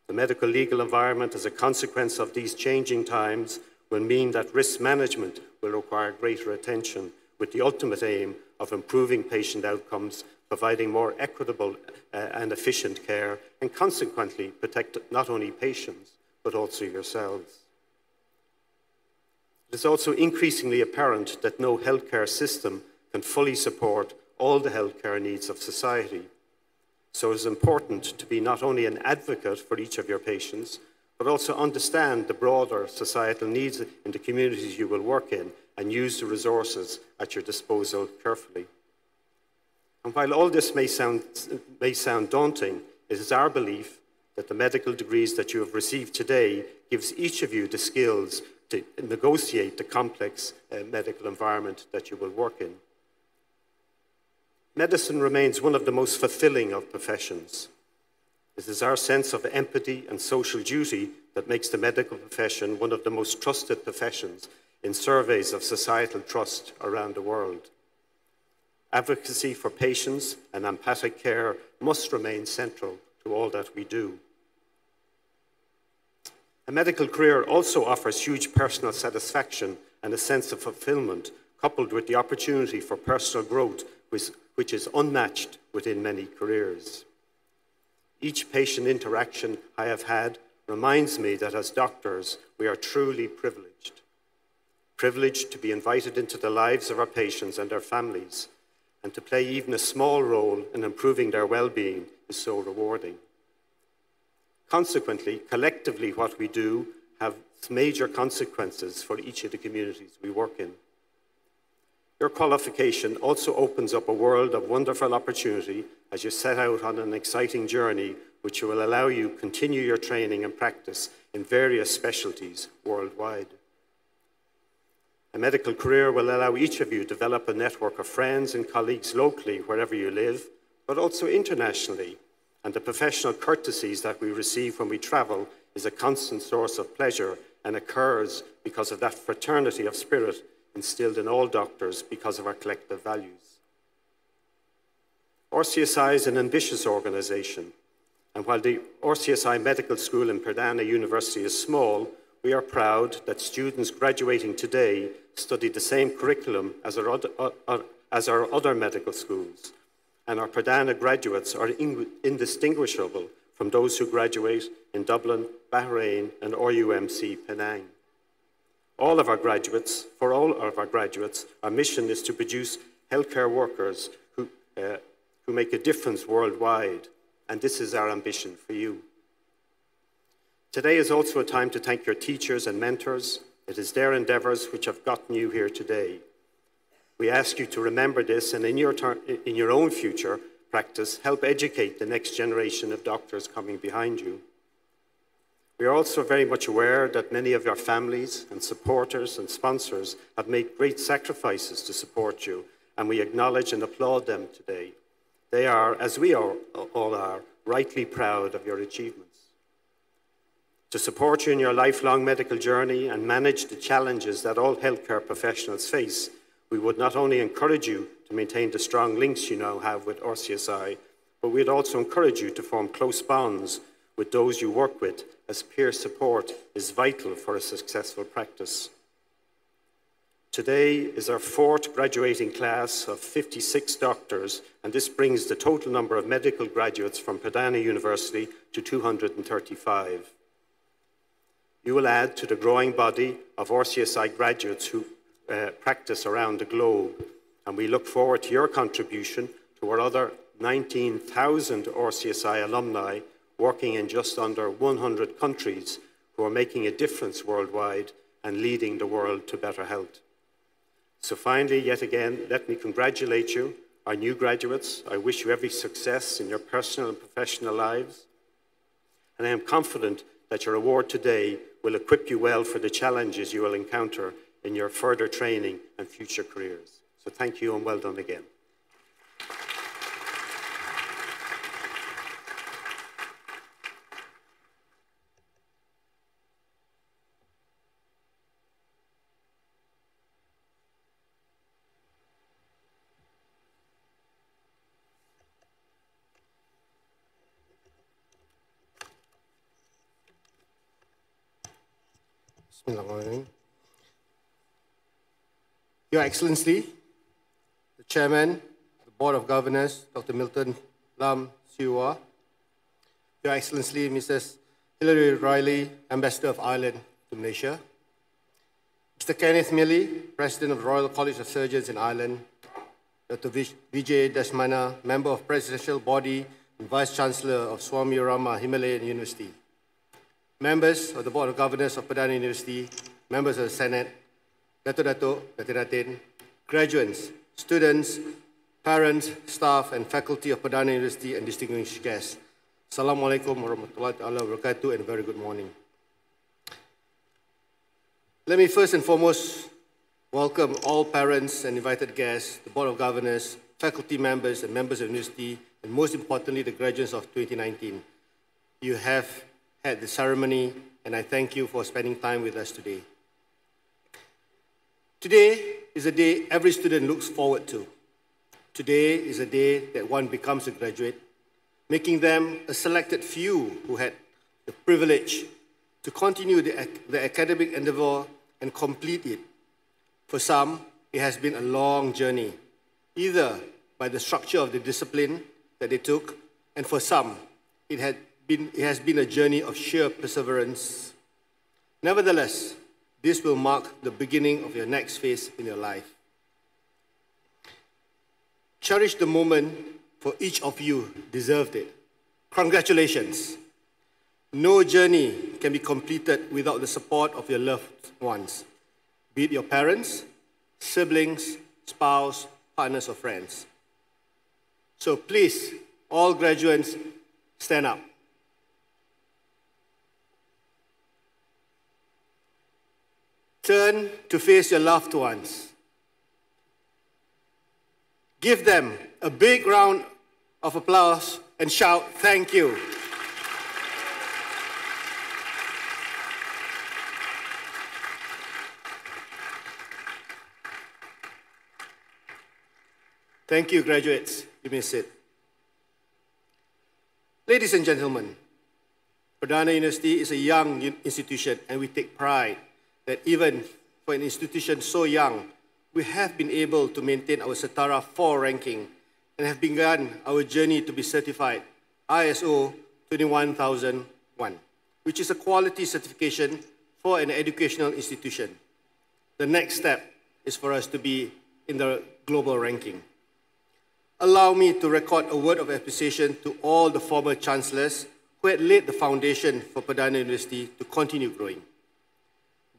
The medical legal environment, as a consequence of these changing times, will mean that risk management will require greater attention, with the ultimate aim of improving patient outcomes, providing more equitable and efficient care, and consequently protect not only patients, but also yourselves. It is also increasingly apparent that no healthcare system can fully support all the healthcare needs of society. So it is important to be not only an advocate for each of your patients, but also understand the broader societal needs in the communities you will work in and use the resources at your disposal carefully. And while all this may sound daunting, it is our belief that the medical degrees that you have received today gives each of you the skills to negotiate the complex medical environment that you will work in. Medicine remains one of the most fulfilling of professions. It is our sense of empathy and social duty that makes the medical profession one of the most trusted professions in surveys of societal trust around the world. Advocacy for patients and empathic care must remain central to all that we do. A medical career also offers huge personal satisfaction and a sense of fulfillment, coupled with the opportunity for personal growth, which is unmatched within many careers. Each patient interaction I have had reminds me that as doctors, we are truly privileged. Privileged to be invited into the lives of our patients and their families, and to play even a small role in improving their well-being is so rewarding. Consequently, collectively, what we do has major consequences for each of the communities we work in. Your qualification also opens up a world of wonderful opportunity as you set out on an exciting journey which will allow you to continue your training and practice in various specialties worldwide. A medical career will allow each of you to develop a network of friends and colleagues locally, wherever you live, but also internationally, and the professional courtesies that we receive when we travel is a constant source of pleasure and occurs because of that fraternity of spirit instilled in all doctors because of our collective values. RCSI is an ambitious organisation, and while the RCSI Medical School in Perdana University is small, we are proud that students graduating today study the same curriculum as our other medical schools, and our Perdana graduates are indistinguishable from those who graduate in Dublin, Bahrain, and RUMC Penang. For all of our graduates, our mission is to produce healthcare workers who make a difference worldwide, and this is our ambition for you. Today is also a time to thank your teachers and mentors. It is their endeavours which have gotten you here today. We ask you to remember this, and in your own future practice, help educate the next generation of doctors coming behind you. We are also very much aware that many of your families and supporters and sponsors have made great sacrifices to support you, and we acknowledge and applaud them today. They are, as we all are, rightly proud of your achievements. To support you in your lifelong medical journey and manage the challenges that all healthcare professionals face, we would not only encourage you to maintain the strong links you now have with RCSI, but we'd also encourage you to form close bonds with those you work with, as peer support is vital for a successful practice. Today is our 4th graduating class of 56 doctors, and this brings the total number of medical graduates from Perdana University to 235. You will add to the growing body of RCSI graduates who practice around the globe, and we look forward to your contribution to our other 19,000 RCSI alumni working in just under 100 countries who are making a difference worldwide and leading the world to better health. So finally, yet again, let me congratulate you, our new graduates. I wish you every success in your personal and professional lives. And I am confident that your award today will equip you well for the challenges you will encounter in your further training and future careers. So thank you and well done again. Bismillahirrahmanirrahim. Your Excellency, the Chairman, the Board of Governors, Dr. Milton Lam Siwa, Your Excellency, Mrs. Hilary Riley, Ambassador of Ireland to Malaysia, Mr. Kenneth Milley, President of the Royal College of Surgeons in Ireland, Dr. Vijay Dashmana, Member of Presidential Body and Vice Chancellor of Swami Rama Himalayan University, members of the Board of Governors of Perdana University, members of the Senate, Dato-Datin, graduates, students, parents, staff, and faculty of Perdana University, and distinguished guests. Assalamualaikum warahmatullahi wabarakatuh, and a very good morning. Let me first and foremost welcome all parents and invited guests, the Board of Governors, faculty members, and members of the university, and most importantly, the graduates of 2019. You have had the ceremony, and I thank you for spending time with us today. Today is a day every student looks forward to. Today is a day that one becomes a graduate, making them a selected few who had the privilege to continue the academic endeavor and complete it. For some, it has been a long journey, either by the structure of the discipline that they took, and for some, it has been a journey of sheer perseverance. Nevertheless, this will mark the beginning of your next phase in your life. Cherish the moment, for each of you deserved it. Congratulations. No journey can be completed without the support of your loved ones, be it your parents, siblings, spouse, partners, or friends. So please, all graduates, stand up. Turn to face your loved ones. Give them a big round of applause and shout, "Thank you." Thank you, graduates. You may sit. Ladies and gentlemen, Perdana University is a young institution, and we take pride that even for an institution so young, we have been able to maintain our Setara 4 ranking and have begun our journey to be certified ISO 21001, which is a quality certification for an educational institution. The next step is for us to be in the global ranking. Allow me to record a word of appreciation to all the former chancellors who had laid the foundation for Perdana University to continue growing.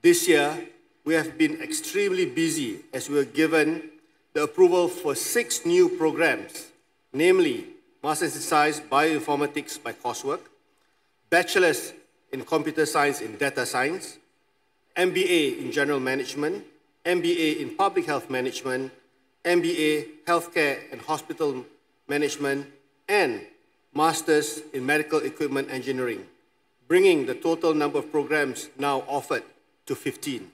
This year, we have been extremely busy as we were given the approval for 6 new programs, namely Master's in Science Bioinformatics by coursework, Bachelor's in Computer Science in Data Science, MBA in General Management, MBA in Public Health Management, MBA Healthcare and Hospital Management, and Masters in Medical Equipment Engineering, bringing the total number of programs now offered to 15.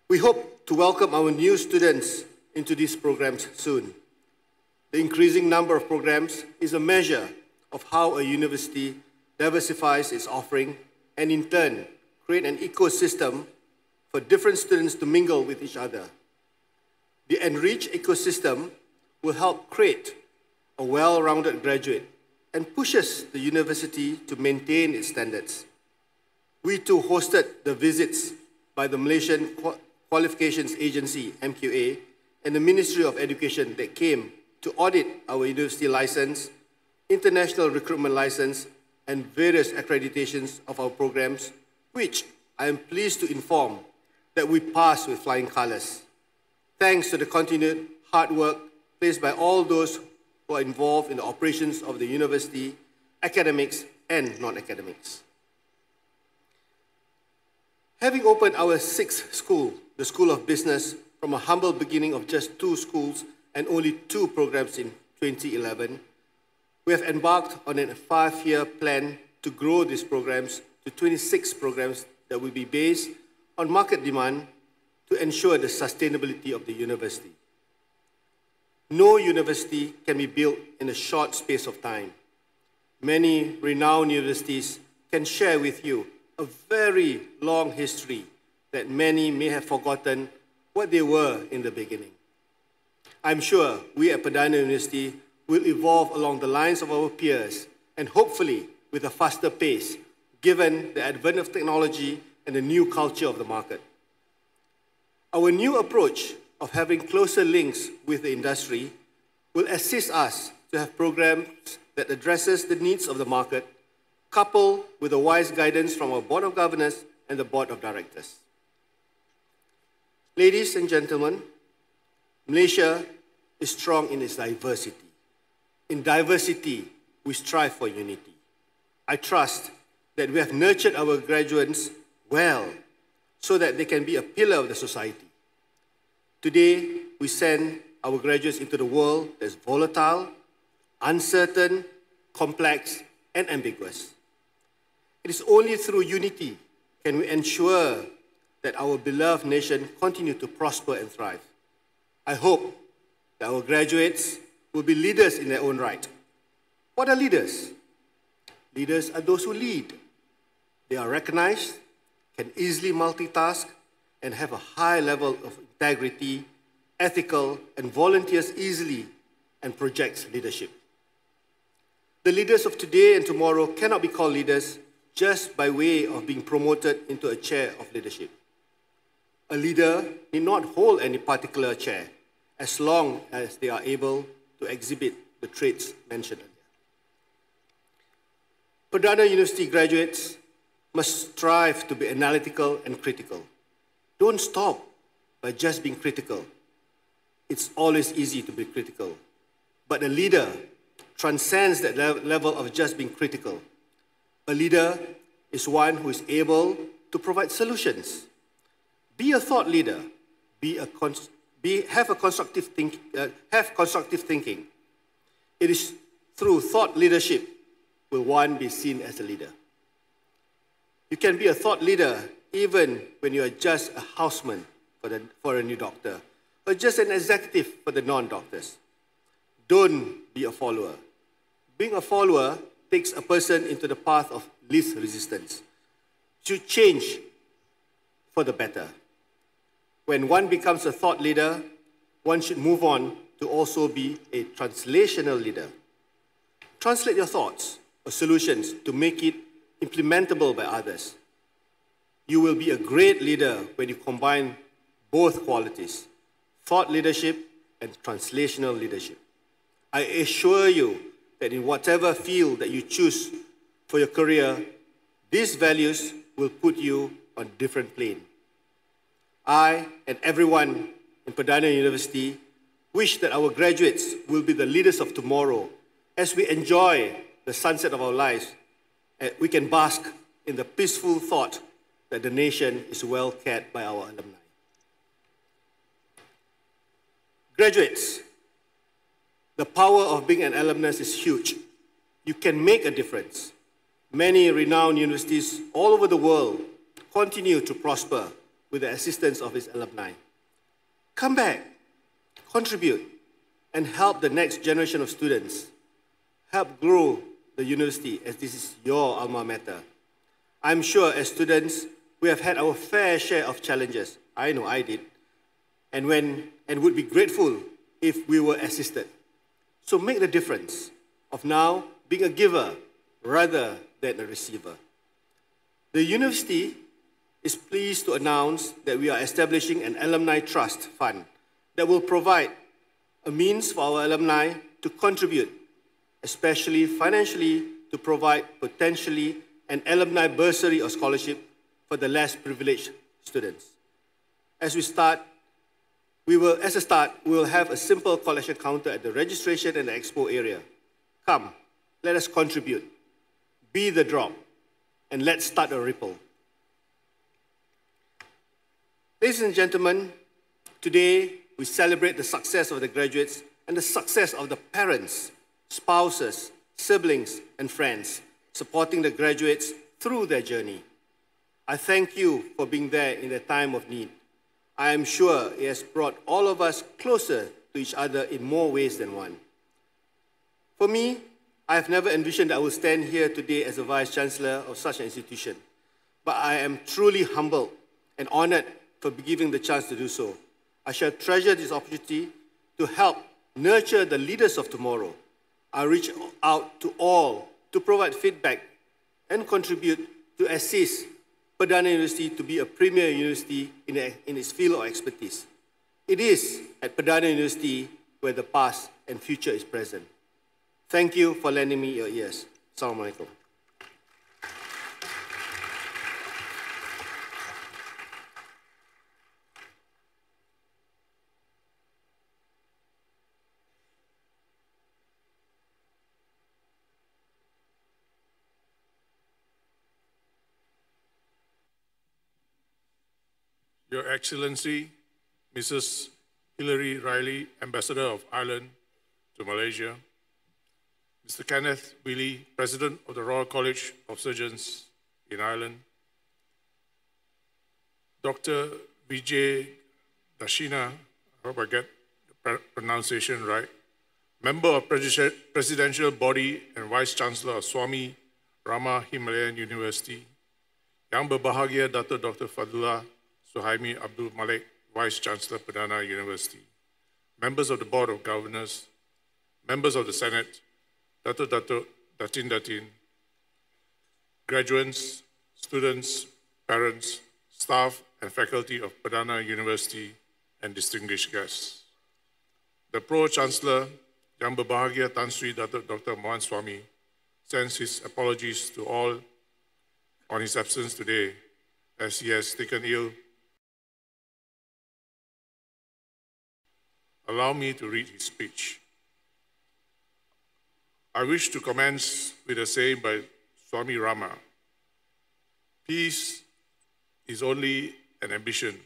We hope to welcome our new students into these programs soon. The increasing number of programs is a measure of how a university diversifies its offering and in turn create an ecosystem for different students to mingle with each other. The enriched ecosystem will help create a well-rounded graduate and pushes the university to maintain its standards. We too hosted the visits by the Malaysian Qualifications Agency, MQA, and the Ministry of Education that came to audit our university license, international recruitment license, and various accreditations of our programs, which I am pleased to inform that we passed with flying colors, thanks to the continued hard work placed by all those who are involved in the operations of the university, academics and non-academics. Having opened our 6th school, the School of Business, from a humble beginning of just 2 schools and only 2 programs in 2011, we have embarked on a 5-year plan to grow these programs to 26 programs that will be based on market demand to ensure the sustainability of the university. No university can be built in a short space of time. Many renowned universities can share with you a very long history that many may have forgotten what they were in the beginning. I'm sure we at Perdana University will evolve along the lines of our peers and hopefully with a faster pace, given the advent of technology and the new culture of the market. Our new approach of having closer links with the industry will assist us to have programs that addresses the needs of the market, coupled with the wise guidance from our Board of Governors and the Board of Directors. Ladies and gentlemen, Malaysia is strong in its diversity. In diversity, we strive for unity. I trust that we have nurtured our graduates well so that they can be a pillar of the society. Today, we send our graduates into the world that's volatile, uncertain, complex, and ambiguous. It is only through unity can we ensure that our beloved nation continue to prosper and thrive. I hope that our graduates will be leaders in their own right. What are leaders? Leaders are those who lead. They are recognized, can easily multitask, and have a high level of integrity, ethical, and volunteers easily and projects leadership. The leaders of today and tomorrow cannot be called leaders just by way of being promoted into a chair of leadership. A leader need not hold any particular chair as long as they are able to exhibit the traits mentioned earlier. Perdana University graduates must strive to be analytical and critical. Don't stop by just being critical. It's always easy to be critical, but a leader transcends that level of just being critical. A leader is one who is able to provide solutions. Be a thought leader. Have constructive thinking. It is through thought leadership will one be seen as a leader. You can be a thought leader even when you are just a houseman for a new doctor, or just an executive for the non-doctors. Don't be a follower. Being a follower takes a person into the path of least resistance, to change for the better. When one becomes a thought leader, one should move on to also be a translational leader. Translate your thoughts or solutions to make it implementable by others. You will be a great leader when you combine both qualities, thought leadership and translational leadership. I assure you that in whatever field that you choose for your career, these values will put you on a different plane. I and everyone in Perdana University wish that our graduates will be the leaders of tomorrow. As we enjoy the sunset of our lives, we can bask in the peaceful thought that the nation is well cared by our alumni. Graduates, the power of being an alumnus is huge. You can make a difference. Many renowned universities all over the world continue to prosper with the assistance of its alumni. Come back, contribute, and help the next generation of students. Help grow the university, as this is your alma mater. I'm sure as students, we have had our fair share of challenges. I know I did. And would be grateful if we were assisted. So make the difference of now being a giver rather than a receiver. The university is pleased to announce that we are establishing an alumni trust fund that will provide a means for our alumni to contribute, especially financially, to provide potentially an alumni bursary or scholarship for the less privileged students. As a start, we will have a simple collection counter at the registration and the expo area. Come, let us contribute. Be the drop, and let's start a ripple. Ladies and gentlemen, today we celebrate the success of the graduates and the success of the parents, spouses, siblings, and friends supporting the graduates through their journey. I thank you for being there in their time of need. I am sure it has brought all of us closer to each other in more ways than one. For me, I have never envisioned I would stand here today as a Vice-Chancellor of such an institution, but I am truly humbled and honored for being given the chance to do so. I shall treasure this opportunity to help nurture the leaders of tomorrow. I reach out to all to provide feedback and contribute to assist Perdana University to be a premier university in its field of expertise. It is at Perdana University where the past and future is present. Thank you for lending me your ears. Assalamualaikum. Your Excellency, Mrs. Hilary Riley, Ambassador of Ireland to Malaysia, Mr. Kenneth Wheely, President of the Royal College of Surgeons in Ireland, Dr. Vijay Dashina, I hope I get the pronunciation right, Member of Presidential Body and Vice-Chancellor of Swami Rama Himalayan University, Yang Berbahagia Dato Dr. Fadullah Suhaimi Abdul Malik, Vice-Chancellor, Perdana University, members of the Board of Governors, members of the Senate, Datin, graduates, students, parents, staff, and faculty of Perdana University, and distinguished guests. The Pro-Chancellor, Yang Berbahagia Tan Sri Datuk Dr. Mohan Swami, sends his apologies to all on his absence today, as he has taken ill. Allow me to read his speech. I wish to commence with a saying by Swami Rama. Peace is only an ambition,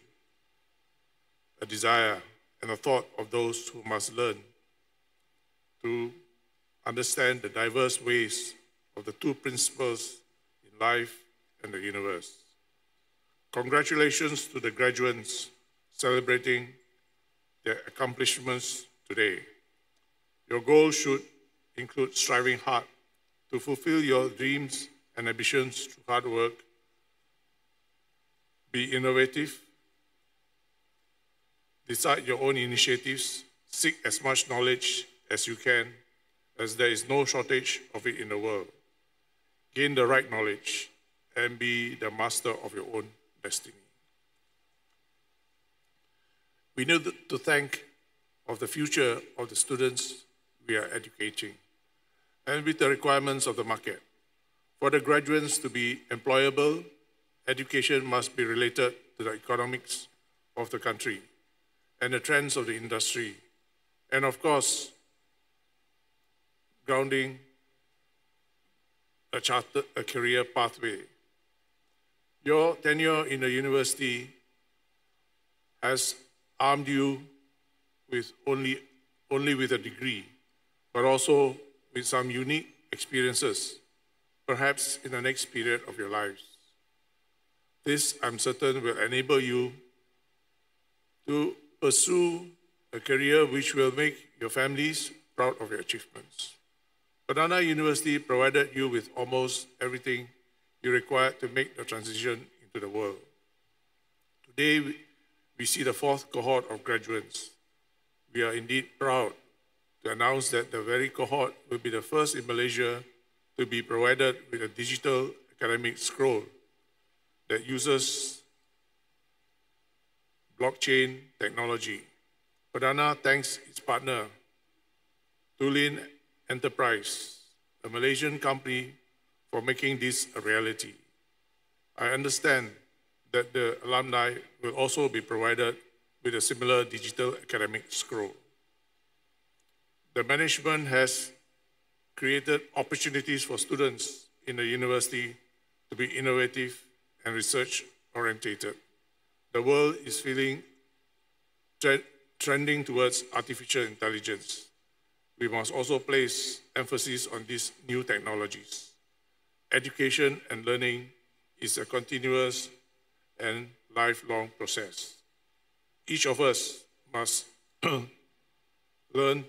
a desire, and a thought of those who must learn to understand the diverse ways of the two principles in life and the universe. Congratulations to the graduates celebrating their accomplishments today. Your goals should include striving hard to fulfill your dreams and ambitions through hard work, be innovative, decide your own initiatives, seek as much knowledge as you can, as there is no shortage of it in the world. Gain the right knowledge and be the master of your own destiny. We need to think of the future of the students we are educating and with the requirements of the market. For the graduates to be employable, education must be related to the economics of the country and the trends of the industry, and of course, grounding a career pathway. Your tenure in the university has armed you with only with a degree, but also with some unique experiences, perhaps in the next period of your lives. This, I'm certain, will enable you to pursue a career which will make your families proud of your achievements. Perdana University provided you with almost everything you require to make the transition into the world. Today, we see the fourth cohort of graduates. We are indeed proud to announce that the very cohort will be the first in Malaysia to be provided with a digital academic scroll that uses blockchain technology. Perdana thanks its partner, Tulin Enterprise, a Malaysian company, for making this a reality. I understand that the alumni will also be provided with a similar digital academic scroll. The management has created opportunities for students in the university to be innovative and research-orientated. The world is trending towards artificial intelligence. We must also place emphasis on these new technologies. Education and learning is a continuous and lifelong process. Each of us must learn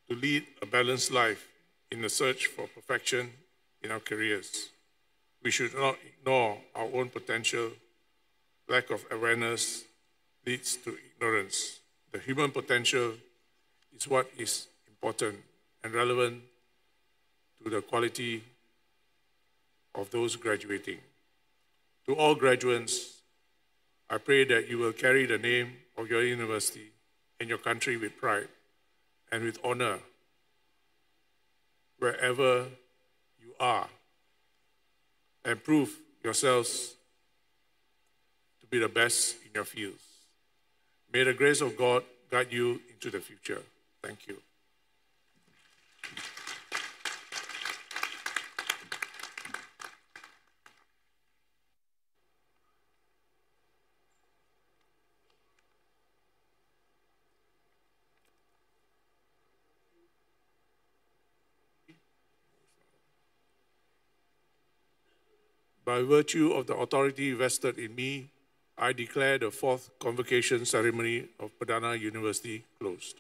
to lead a balanced life in the search for perfection in our careers. We should not ignore our own potential. Lack of awareness leads to ignorance. The human potential is what is important and relevant to the quality of those graduating. To all graduates, I pray that you will carry the name of your university and your country with pride and with honor wherever you are, and prove yourselves to be the best in your fields. May the grace of God guide you into the future. Thank you. By virtue of the authority vested in me, I declare the fourth convocation ceremony of Perdana University closed.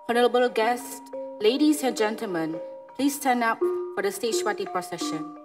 Honorable guests, ladies and gentlemen, please stand up for the stage party procession.